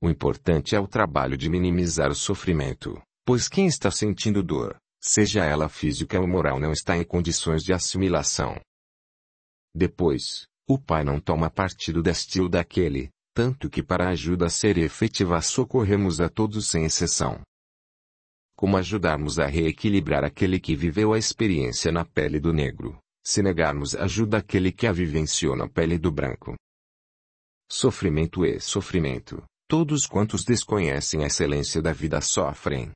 O importante é o trabalho de minimizar o sofrimento, pois quem está sentindo dor, seja ela física ou moral, não está em condições de assimilação. Depois, o Pai não toma partido deste ou daquele, tanto que para a ajuda a ser efetiva socorremos a todos sem exceção. Como ajudarmos a reequilibrar aquele que viveu a experiência na pele do negro, se negarmos ajuda àquele que a vivenciou na pele do branco? Sofrimento e sofrimento. Todos quantos desconhecem a excelência da vida sofrem.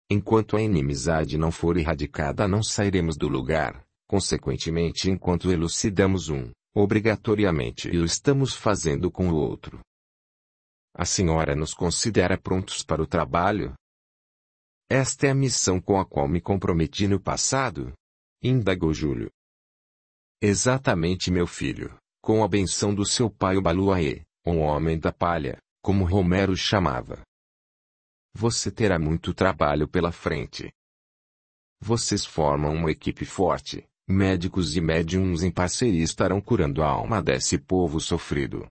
Enquanto a inimizade não for erradicada não sairemos do lugar, consequentemente enquanto elucidamos um, obrigatoriamente o estamos fazendo com o outro. a senhora nos considera prontos para o trabalho? Esta é a missão com a qual me comprometi no passado? Indagou Júlio. Exatamente, meu filho, com a benção do seu pai o Baluaê, um homem da palha, como Romero chamava. Você terá muito trabalho pela frente. Vocês formam uma equipe forte, médicos e médiums em parceria estarão curando a alma desse povo sofrido.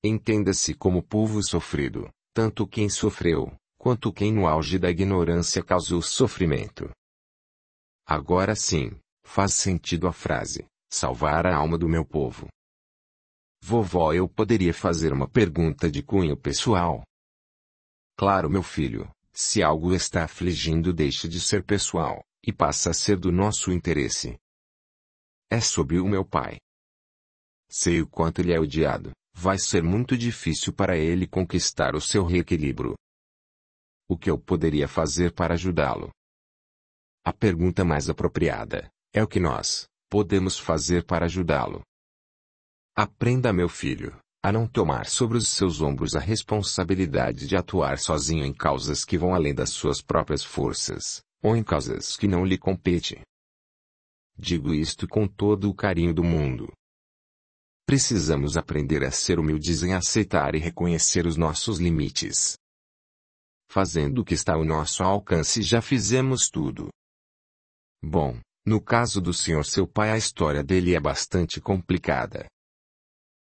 Entenda-se como povo sofrido, tanto quem sofreu, quanto quem no auge da ignorância causou sofrimento. Agora sim, faz sentido a frase, salvar a alma do meu povo. Vovó, eu poderia fazer uma pergunta de cunho pessoal? Claro, meu filho, se algo está afligindo, deixe de ser pessoal, e passa a ser do nosso interesse. É sobre o meu pai. Sei o quanto ele é odiado, vai ser muito difícil para ele conquistar o seu reequilíbrio. O que eu poderia fazer para ajudá-lo? A pergunta mais apropriada é o que nós podemos fazer para ajudá-lo. Aprenda, meu filho, a não tomar sobre os seus ombros a responsabilidade de atuar sozinho em causas que vão além das suas próprias forças, ou em causas que não lhe competem. Digo isto com todo o carinho do mundo. Precisamos aprender a ser humildes em aceitar e reconhecer os nossos limites. Fazendo o que está ao nosso alcance, já fizemos tudo. Bom, no caso do senhor seu pai, a história dele é bastante complicada.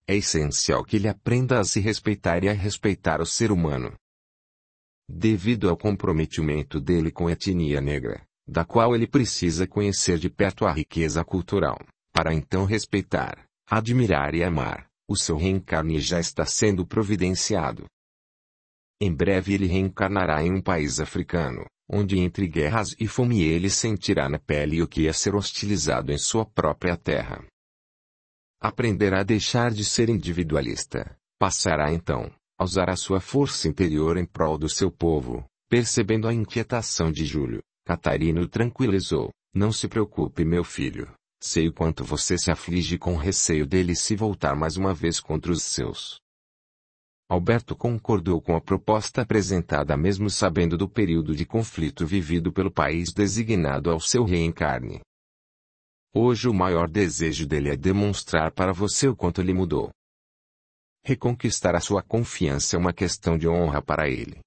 É essencial que ele aprenda a se respeitar e a respeitar o ser humano. Devido ao comprometimento dele com a etnia negra, da qual ele precisa conhecer de perto a riqueza cultural, para então respeitar, admirar e amar, o seu reencarne já está sendo providenciado. Em breve ele reencarnará em um país africano, onde entre guerras e fome ele sentirá na pele o que é ser hostilizado em sua própria terra. Aprenderá a deixar de ser individualista, passará então a usar a sua força interior em prol do seu povo. Percebendo a inquietação de Júlio, Catarina o tranquilizou. Não se preocupe, meu filho, sei o quanto você se aflige com receio dele se voltar mais uma vez contra os seus. Alberto concordou com a proposta apresentada, mesmo sabendo do período de conflito vivido pelo país designado ao seu reencarne. Hoje o maior desejo dele é demonstrar para você o quanto ele mudou. Reconquistar a sua confiança é uma questão de honra para ele.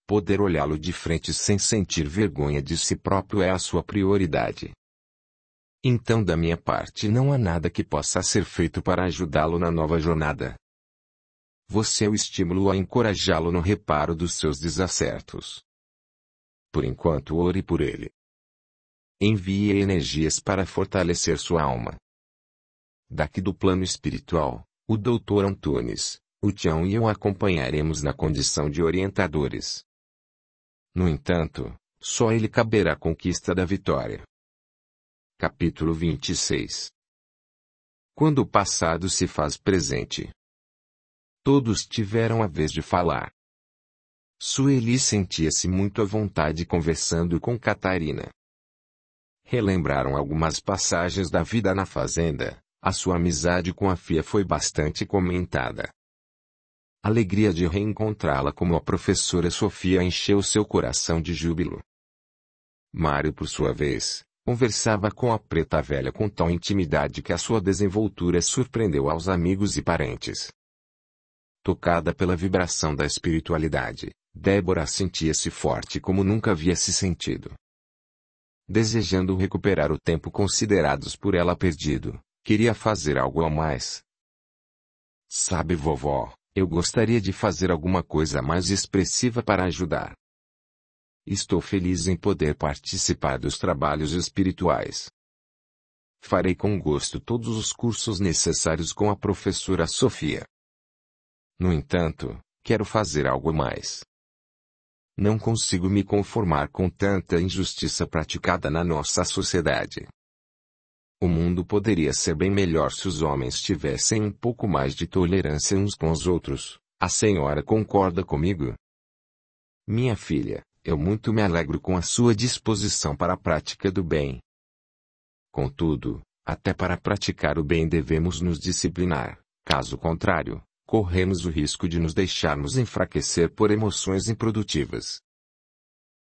Poder olhá-lo de frente sem sentir vergonha de si próprio é a sua prioridade. Então, da minha parte, não há nada que possa ser feito para ajudá-lo na nova jornada. Você é o estímulo a encorajá-lo no reparo dos seus desacertos. Por enquanto, ore por ele. Envie energias para fortalecer sua alma. Daqui do plano espiritual, o Dr. Antunes, o Tião e eu acompanharemos na condição de orientadores. No entanto, só ele caberá a conquista da vitória. Capítulo 26. Quando o passado se faz presente. Todos tiveram a vez de falar. Sueli sentia-se muito à vontade conversando com Catarina. Relembraram algumas passagens da vida na fazenda. A sua amizade com a Fia foi bastante comentada. A alegria de reencontrá-la como a professora Sofia encheu seu coração de júbilo. Mário, por sua vez, conversava com a preta velha com tal intimidade que a sua desenvoltura surpreendeu aos amigos e parentes. Tocada pela vibração da espiritualidade, Débora sentia-se forte como nunca havia se sentido. Desejando recuperar o tempo considerados por ela perdido, queria fazer algo a mais. Sabe, vovó, eu gostaria de fazer alguma coisa mais expressiva para ajudar. Estou feliz em poder participar dos trabalhos espirituais. Farei com gosto todos os cursos necessários com a professora Sofia. No entanto, quero fazer algo mais. Não consigo me conformar com tanta injustiça praticada na nossa sociedade. O mundo poderia ser bem melhor se os homens tivessem um pouco mais de tolerância uns com os outros. A senhora concorda comigo? Minha filha, eu muito me alegro com a sua disposição para a prática do bem. Contudo, até para praticar o bem devemos nos disciplinar, caso contrário, corremos o risco de nos deixarmos enfraquecer por emoções improdutivas.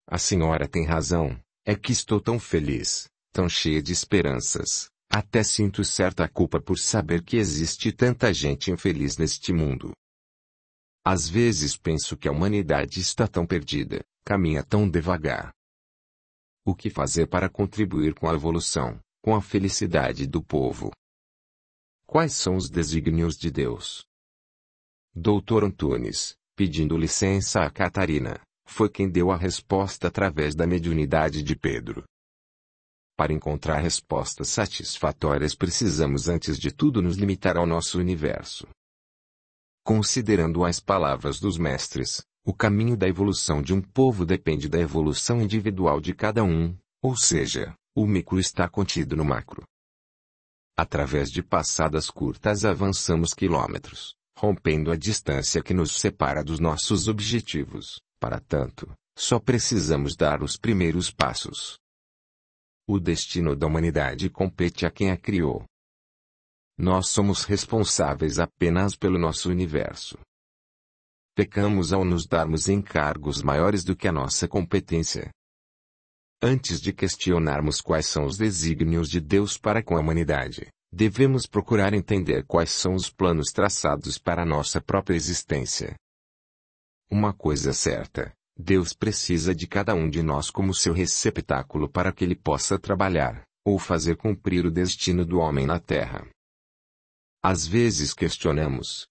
A senhora tem razão, é que estou tão feliz, tão cheia de esperanças, até sinto certa culpa por saber que existe tanta gente infeliz neste mundo. Às vezes penso que a humanidade está tão perdida, caminha tão devagar. O que fazer para contribuir com a evolução, com a felicidade do povo? Quais são os desígnios de Deus? Dr. Antunes, pedindo licença a Catarina, foi quem deu a resposta através da mediunidade de Pedro. Para encontrar respostas satisfatórias precisamos antes de tudo nos limitar ao nosso universo. Considerando as palavras dos mestres, o caminho da evolução de um povo depende da evolução individual de cada um, ou seja, o micro está contido no macro. Através de passadas curtas avançamos quilômetros, rompendo a distância que nos separa dos nossos objetivos. Para tanto, só precisamos dar os primeiros passos. O destino da humanidade compete a quem a criou. Nós somos responsáveis apenas pelo nosso universo. Pecamos ao nos darmos encargos maiores do que a nossa competência. Antes de questionarmos quais são os desígnios de Deus para com a humanidade, devemos procurar entender quais são os planos traçados para a nossa própria existência. Uma coisa é certa, Deus precisa de cada um de nós como seu receptáculo para que ele possa trabalhar, ou fazer cumprir o destino do homem na terra. Às vezes questionamos,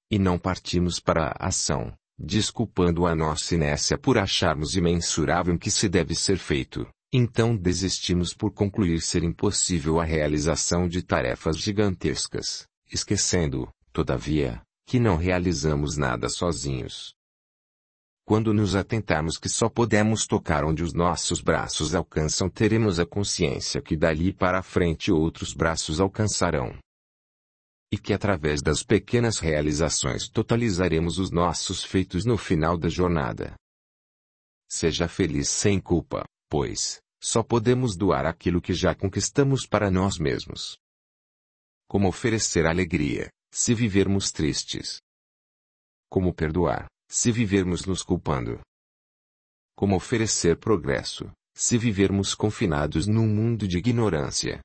e não partimos para a ação, desculpando a nossa inércia por acharmos imensurável o que se deve ser feito, então desistimos por concluir ser impossível a realização de tarefas gigantescas, esquecendo, todavia, que não realizamos nada sozinhos. Quando nos atentarmos que só podemos tocar onde os nossos braços alcançam, teremos a consciência que dali para frente outros braços alcançarão. E que através das pequenas realizações totalizaremos os nossos feitos no final da jornada. Seja feliz sem culpa, pois, só podemos doar aquilo que já conquistamos para nós mesmos. Como oferecer alegria, se vivermos tristes? Como perdoar, se vivermos nos culpando? Como oferecer progresso, se vivermos confinados num mundo de ignorância?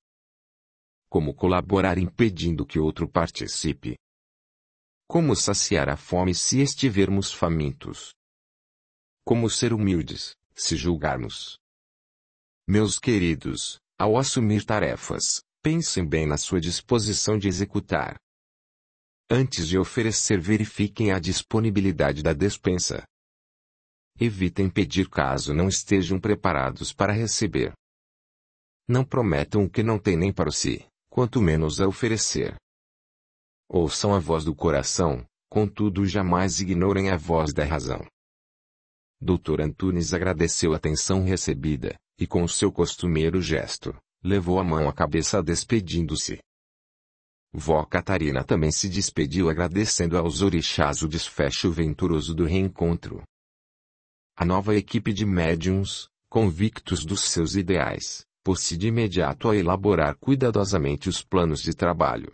Como colaborar impedindo que outro participe? Como saciar a fome se estivermos famintos? Como ser humildes, se julgarmos? Meus queridos, ao assumir tarefas, pensem bem na sua disposição de executar. Antes de oferecer, verifiquem a disponibilidade da despensa. Evitem pedir caso não estejam preparados para receber. Não prometam o que não têm nem para si, quanto menos a oferecer. Ouçam a voz do coração, contudo jamais ignorem a voz da razão. Dr. Antunes agradeceu a atenção recebida, e com o seu costumeiro gesto, levou a mão à cabeça despedindo-se. Vó Catarina também se despediu agradecendo aos orixás o desfecho venturoso do reencontro. A nova equipe de médiuns, convictos dos seus ideais, pôs-se de imediato a elaborar cuidadosamente os planos de trabalho.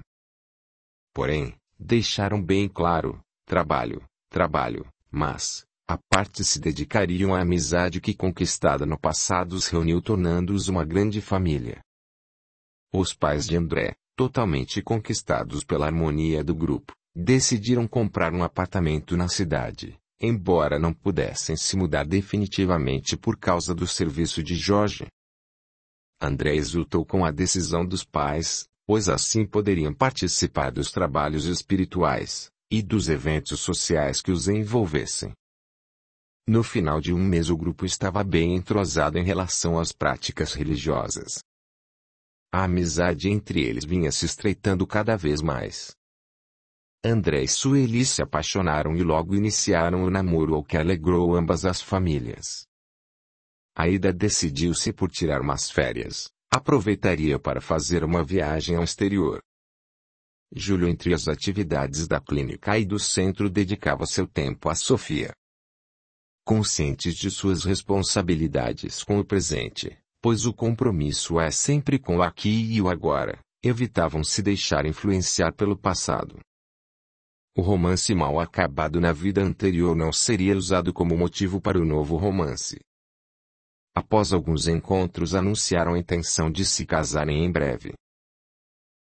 Porém, deixaram bem claro, trabalho, mas, à parte se dedicariam à amizade que conquistada no passado os reuniu tornando-os uma grande família. Os pais de André, totalmente conquistados pela harmonia do grupo, decidiram comprar um apartamento na cidade, embora não pudessem se mudar definitivamente por causa do serviço de Jorge. André exultou com a decisão dos pais, pois assim poderiam participar dos trabalhos espirituais, e dos eventos sociais que os envolvessem. No final de um mês o grupo estava bem entrosado em relação às práticas religiosas. A amizade entre eles vinha se estreitando cada vez mais. André e Sueli se apaixonaram e logo iniciaram o namoro, o que alegrou ambas as famílias. Aida decidiu-se por tirar umas férias, aproveitaria para fazer uma viagem ao exterior. Júlio, entre as atividades da clínica e do centro, dedicava seu tempo a Sofia. Conscientes de suas responsabilidades com o presente, pois o compromisso é sempre com o aqui e o agora, evitavam se deixar influenciar pelo passado. O romance mal acabado na vida anterior não seria usado como motivo para o novo romance. Após alguns encontros anunciaram a intenção de se casarem em breve.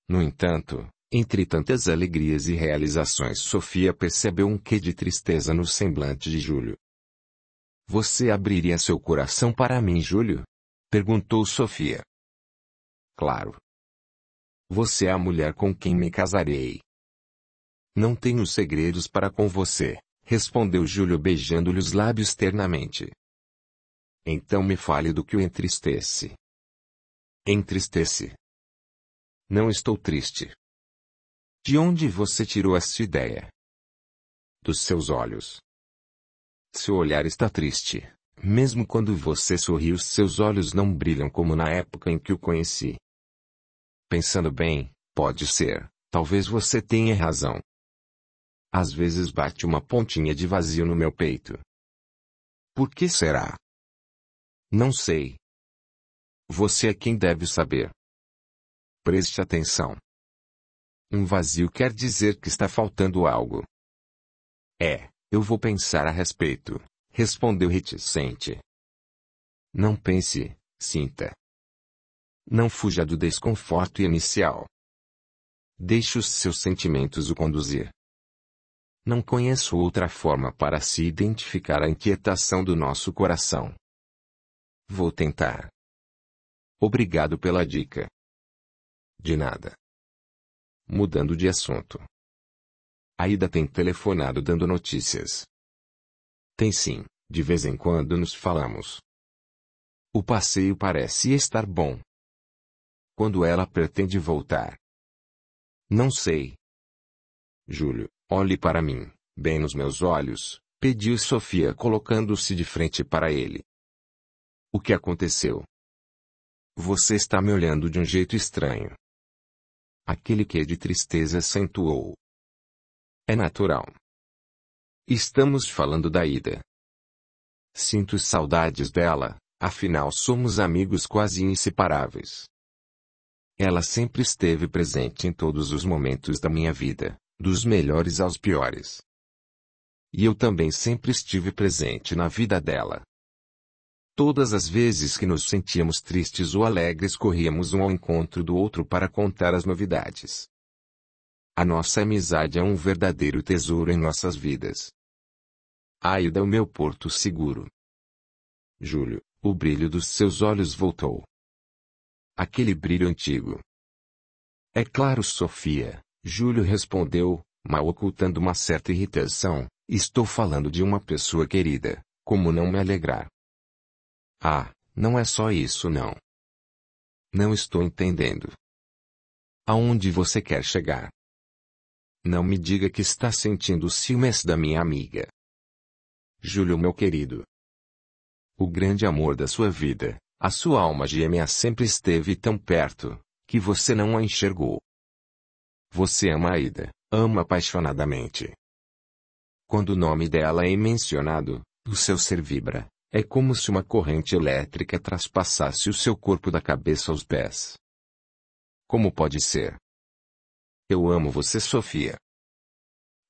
No entanto, entre tantas alegrias e realizações, Sofia percebeu um quê de tristeza no semblante de Júlio. Você abriria seu coração para mim, Júlio? Perguntou Sofia. Claro. Você é a mulher com quem me casarei. Não tenho segredos para com você, respondeu Júlio beijando-lhe os lábios ternamente. Então me fale do que o entristece. Entristece? Não estou triste. De onde você tirou essa ideia? Dos seus olhos. Seu olhar está triste. Mesmo quando você sorri, os seus olhos não brilham como na época em que o conheci. Pensando bem, pode ser, talvez você tenha razão. Às vezes bate uma pontinha de vazio no meu peito. Por que será? Não sei. Você é quem deve saber. Preste atenção. Um vazio quer dizer que está faltando algo. Eu vou pensar a respeito, respondeu reticente. Não pense, sinta. Não fuja do desconforto inicial. Deixe os seus sentimentos o conduzir. Não conheço outra forma para se identificar a inquietação do nosso coração. Vou tentar. Obrigado pela dica. De nada. Mudando de assunto. Aida tem telefonado dando notícias. Tem sim, de vez em quando nos falamos. O passeio parece estar bom. Quando ela pretende voltar? Não sei. Júlio, olhe para mim, bem nos meus olhos, pediu Sofia colocando-se de frente para ele. O que aconteceu? Você está me olhando de um jeito estranho. Aquele quê de tristeza acentuou. É natural. Estamos falando da Ida. Sinto saudades dela, afinal somos amigos quase inseparáveis. Ela sempre esteve presente em todos os momentos da minha vida, dos melhores aos piores. E eu também sempre estive presente na vida dela. Todas as vezes que nos sentíamos tristes ou alegres, corríamos um ao encontro do outro para contar as novidades. A nossa amizade é um verdadeiro tesouro em nossas vidas. Aida é o meu porto seguro. Júlio, o brilho dos seus olhos voltou. Aquele brilho antigo. É claro, Sofia, Júlio respondeu, mal ocultando uma certa irritação, estou falando de uma pessoa querida, como não me alegrar? Ah, não é só isso não. Não estou entendendo. Aonde você quer chegar? Não me diga que está sentindo ciúmes da minha amiga. Júlio, meu querido. O grande amor da sua vida, a sua alma gêmea sempre esteve tão perto, que você não a enxergou. Você ama Aida, ama apaixonadamente. Quando o nome dela é mencionado, o seu ser vibra. É como se uma corrente elétrica traspassasse o seu corpo da cabeça aos pés. Como pode ser? Eu amo você, Sofia.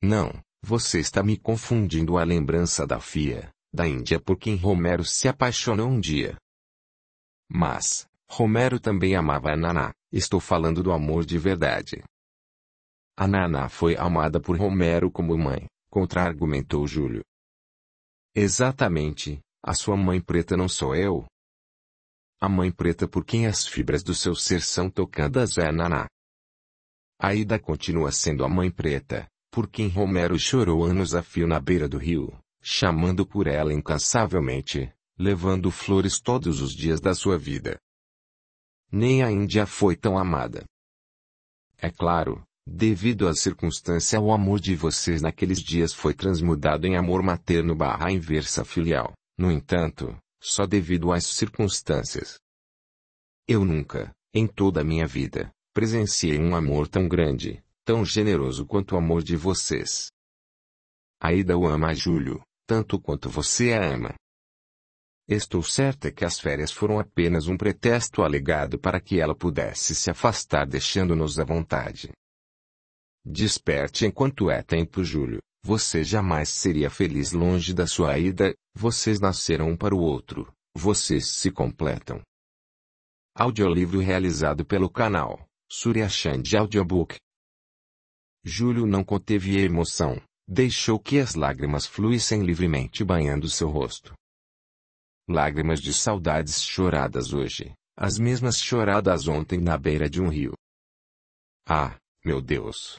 Não, você está me confundindo. A lembrança da Fia, da Índia por quem Romero se apaixonou um dia. Mas, Romero também amava a Naná, estou falando do amor de verdade. A Naná foi amada por Romero como mãe, contra-argumentou Júlio. Exatamente. A sua mãe preta não sou eu? A mãe preta por quem as fibras do seu ser são tocadas é a Naná. Aida continua sendo a mãe preta, por quem Romero chorou anos a fio na beira do rio, chamando por ela incansavelmente, levando flores todos os dias da sua vida. Nem a Índia foi tão amada. É claro, devido à circunstância, o amor de vocês naqueles dias foi transmudado em amor materno / inversa filial. No entanto, só devido às circunstâncias. Eu nunca, em toda a minha vida, presenciei um amor tão grande, tão generoso quanto o amor de vocês. Aida o ama a Júlio, tanto quanto você a ama. Estou certa que as férias foram apenas um pretexto alegado para que ela pudesse se afastar deixando-nos à vontade. Desperte enquanto é tempo, Júlio. Você jamais seria feliz longe da sua Aida. Vocês nasceram um para o outro. Vocês se completam. Audiolivro realizado pelo canal Surya Chand Audiobook. Júlio não conteve a emoção. Deixou que as lágrimas fluíssem livremente banhando seu rosto. Lágrimas de saudades choradas hoje, as mesmas choradas ontem na beira de um rio. Ah, meu Deus!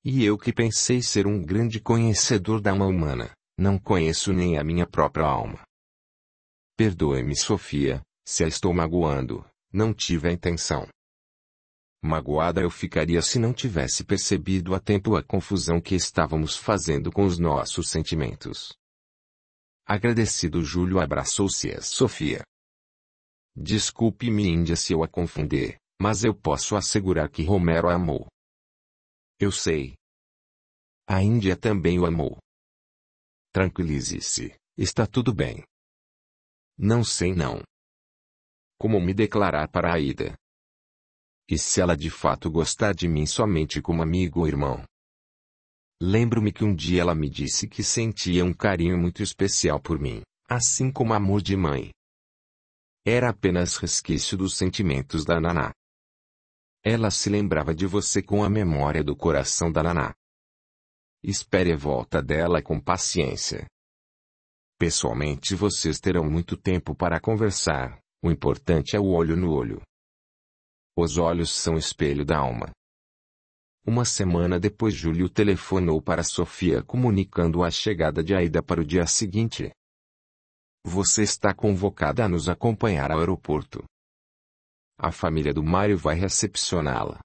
E eu que pensei ser um grande conhecedor da alma humana, não conheço nem a minha própria alma. Perdoe-me, Sofia, se a estou magoando, não tive a intenção. Magoada eu ficaria se não tivesse percebido a tempo a confusão que estávamos fazendo com os nossos sentimentos. Agradecido, Júlio abraçou-se a Sofia. Desculpe-me, Índia, se eu a confunder, mas eu posso assegurar que Romero a amou. Eu sei. A Índia também o amou. Tranquilize-se, está tudo bem. Não sei não. Como me declarar para a Aida? E se ela de fato gostar de mim somente como amigo ou irmão? Lembro-me que um dia ela me disse que sentia um carinho muito especial por mim, assim como amor de mãe. Era apenas resquício dos sentimentos da Naná. Ela se lembrava de você com a memória do coração da Naná. Espere a volta dela com paciência. Pessoalmente vocês terão muito tempo para conversar, o importante é o olho no olho. Os olhos são o espelho da alma. Uma semana depois, Júlio telefonou para Sofia comunicando a chegada de Aida para o dia seguinte. Você está convocada a nos acompanhar ao aeroporto. A família do Mário vai recepcioná-la.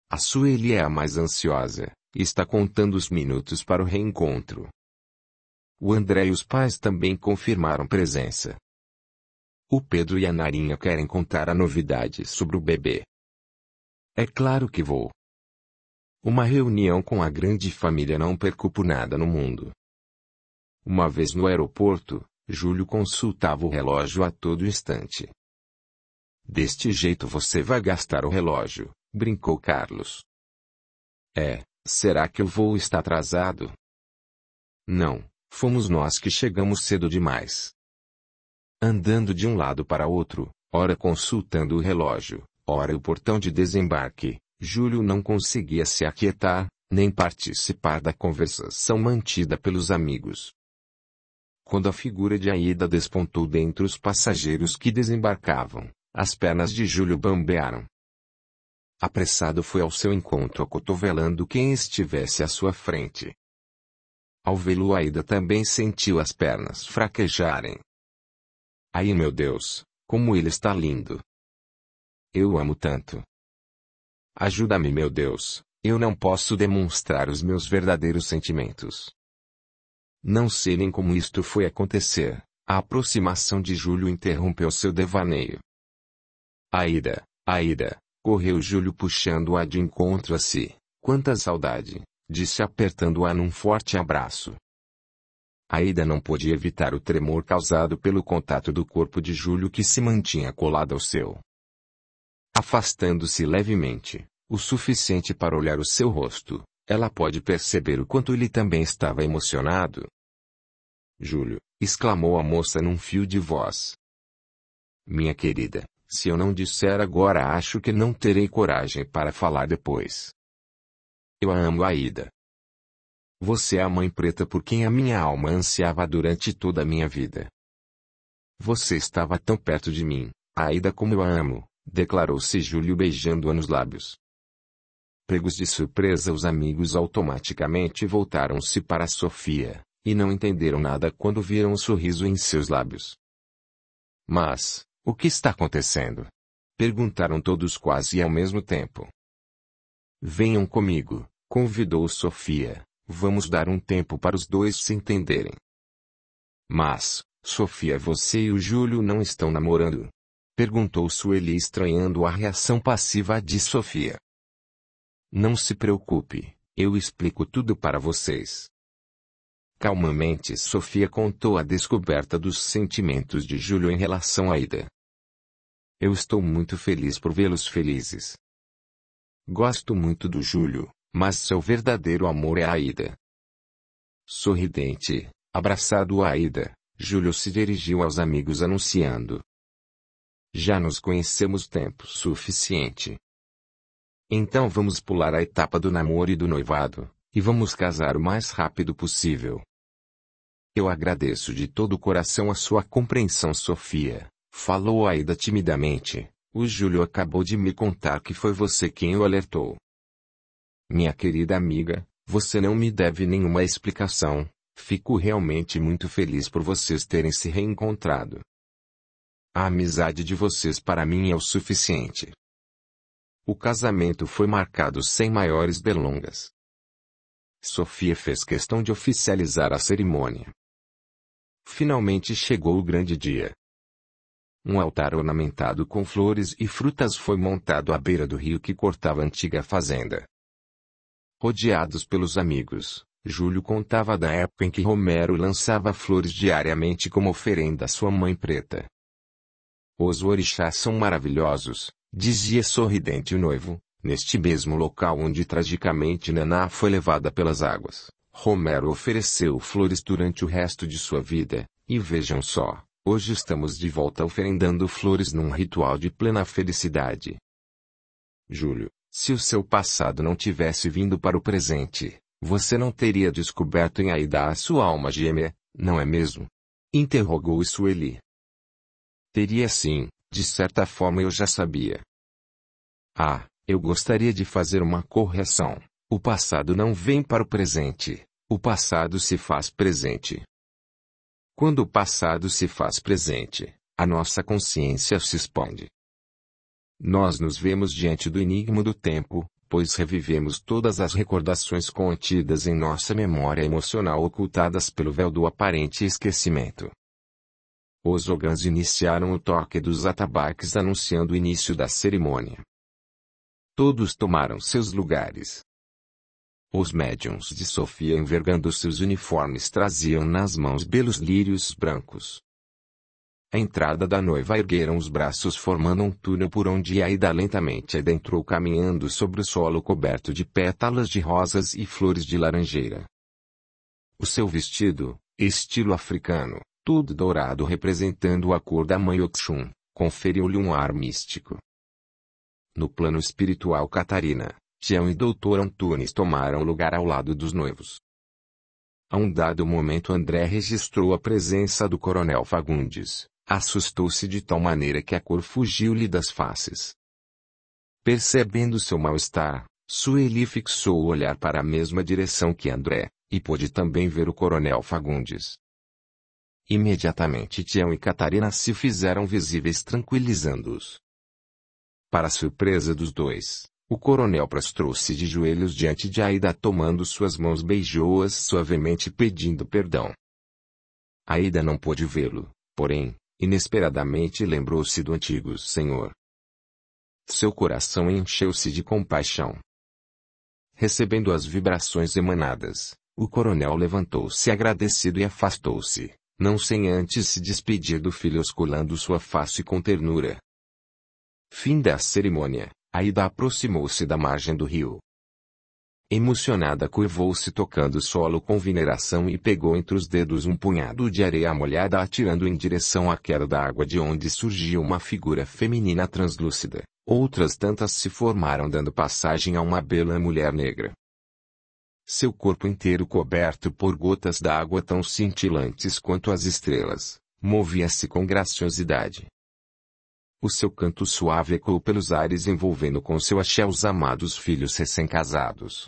A Sueli é a mais ansiosa, e está contando os minutos para o reencontro. O André e os pais também confirmaram presença. O Pedro e a Narinha querem contar a novidade sobre o bebê. É claro que vou. Uma reunião com a grande família não perco por nada no mundo. Uma vez no aeroporto, Júlio consultava o relógio a todo instante. Deste jeito você vai gastar o relógio, brincou Carlos. Será que o voo está atrasado? Não, fomos nós que chegamos cedo demais. Andando de um lado para outro, ora consultando o relógio, ora o portão de desembarque, Júlio não conseguia se aquietar, nem participar da conversação mantida pelos amigos. Quando a figura de Aida despontou dentre os passageiros que desembarcavam, as pernas de Júlio bambearam. Apressado foi ao seu encontro acotovelando quem estivesse à sua frente. Ao vê-lo, Aida também sentiu as pernas fraquejarem. Ai, meu Deus, como ele está lindo! Eu o amo tanto. Ajuda-me, meu Deus, eu não posso demonstrar os meus verdadeiros sentimentos. Não sei nem como isto foi acontecer. A aproximação de Júlio interrompeu seu devaneio. Aida, Aida, correu Júlio puxando-a de encontro a si. Quanta saudade, disse apertando-a num forte abraço. Aida não pôde evitar o tremor causado pelo contato do corpo de Júlio que se mantinha colado ao seu. Afastando-se levemente, o suficiente para olhar o seu rosto, ela pôde perceber o quanto ele também estava emocionado. Júlio, exclamou a moça num fio de voz. Minha querida, se eu não disser agora acho que não terei coragem para falar depois. Eu a amo, Aida. Você é a mãe preta por quem a minha alma ansiava durante toda a minha vida. Você estava tão perto de mim, Aida, como eu a amo, declarou-se Júlio beijando-a nos lábios. Pegos de surpresa, os amigos automaticamente voltaram-se para Sofia, e não entenderam nada quando viram o sorriso em seus lábios. Mas, o que está acontecendo? Perguntaram todos quase ao mesmo tempo. Venham comigo, convidou Sofia. Vamos dar um tempo para os dois se entenderem. Mas, Sofia, você e o Júlio não estão namorando? Perguntou Sueli estranhando a reação passiva de Sofia. Não se preocupe, eu explico tudo para vocês. Calmamente Sofia contou a descoberta dos sentimentos de Júlio em relação a Aida. Eu estou muito feliz por vê-los felizes. Gosto muito do Júlio, mas seu verdadeiro amor é a Aida. Sorridente, abraçado a Aida, Júlio se dirigiu aos amigos anunciando: já nos conhecemos tempo suficiente. Então vamos pular a etapa do namoro e do noivado, e vamos casar o mais rápido possível. Eu agradeço de todo o coração a sua compreensão, Sofia, falou Aida timidamente. O Júlio acabou de me contar que foi você quem o alertou. Minha querida amiga, você não me deve nenhuma explicação. Fico realmente muito feliz por vocês terem se reencontrado. A amizade de vocês para mim é o suficiente. O casamento foi marcado sem maiores delongas. Sofia fez questão de oficializar a cerimônia. Finalmente chegou o grande dia. Um altar ornamentado com flores e frutas foi montado à beira do rio que cortava a antiga fazenda. Rodeados pelos amigos, Júlio contava da época em que Romero lançava flores diariamente como oferenda à sua mãe preta. Os orixás são maravilhosos, dizia sorridente o noivo, neste mesmo local onde tragicamente Naná foi levada pelas águas. Romero ofereceu flores durante o resto de sua vida, e vejam só. Hoje estamos de volta oferendando flores num ritual de plena felicidade. Júlio, se o seu passado não tivesse vindo para o presente, você não teria descoberto em Aida a sua alma gêmea, não é mesmo? Interrogou Sueli. Teria sim, de certa forma eu já sabia. Ah, eu gostaria de fazer uma correção. O passado não vem para o presente, o passado se faz presente. Quando o passado se faz presente, a nossa consciência se expande. Nós nos vemos diante do enigma do tempo, pois revivemos todas as recordações contidas em nossa memória emocional ocultadas pelo véu do aparente esquecimento. Os ogãs iniciaram o toque dos atabaques anunciando o início da cerimônia. Todos tomaram seus lugares. Os médiuns de Sofia envergando seus uniformes traziam nas mãos belos lírios brancos. À entrada da noiva ergueram os braços formando um túnel por onde Aida lentamente adentrou caminhando sobre o solo coberto de pétalas de rosas e flores de laranjeira. O seu vestido, estilo africano, tudo dourado representando a cor da mãe Oxum, conferiu-lhe um ar místico. No plano espiritual Catarina, Tião e Dr. Antunes tomaram lugar ao lado dos noivos. A um dado momento André registrou a presença do Coronel Fagundes, assustou-se de tal maneira que a cor fugiu-lhe das faces. Percebendo seu mal-estar, Sueli fixou o olhar para a mesma direção que André, e pôde também ver o Coronel Fagundes. Imediatamente Tião e Catarina se fizeram visíveis tranquilizando-os. Para surpresa dos dois, o coronel prostrou-se de joelhos diante de Aida tomando suas mãos beijou-as suavemente pedindo perdão. Aida não pôde vê-lo, porém, inesperadamente lembrou-se do antigo senhor. Seu coração encheu-se de compaixão. Recebendo as vibrações emanadas, o coronel levantou-se agradecido e afastou-se, não sem antes se despedir do filho osculando sua face com ternura. Fim da cerimônia. Aida aproximou-se da margem do rio. Emocionada curvou-se tocando o solo com veneração e pegou entre os dedos um punhado de areia molhada atirando em direção à queda da água de onde surgia uma figura feminina translúcida. Outras tantas se formaram dando passagem a uma bela mulher negra. Seu corpo inteiro coberto por gotas d'água tão cintilantes quanto as estrelas, movia-se com graciosidade. O seu canto suave ecoou pelos ares envolvendo com seu axé os amados filhos recém-casados.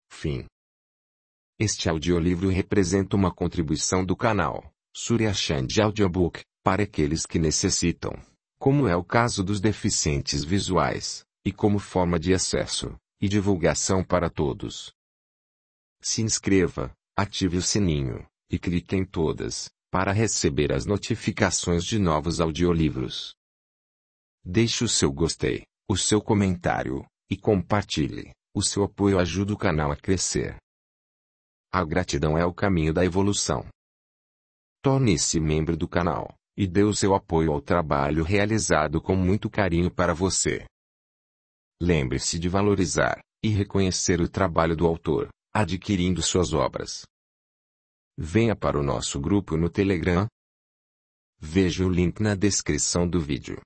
Fim. Este audiolivro representa uma contribuição do canal Surya Chand Audiobook, para aqueles que necessitam, como é o caso dos deficientes visuais, e como forma de acesso e divulgação para todos. Se inscreva, ative o sininho, e clique em todas, para receber as notificações de novos audiolivros. Deixe o seu gostei, o seu comentário, e compartilhe. O seu apoio ajuda o canal a crescer. A gratidão é o caminho da evolução. Torne-se membro do canal, e dê o seu apoio ao trabalho realizado com muito carinho para você. Lembre-se de valorizar e reconhecer o trabalho do autor, adquirindo suas obras. Venha para o nosso grupo no Telegram. Veja o link na descrição do vídeo.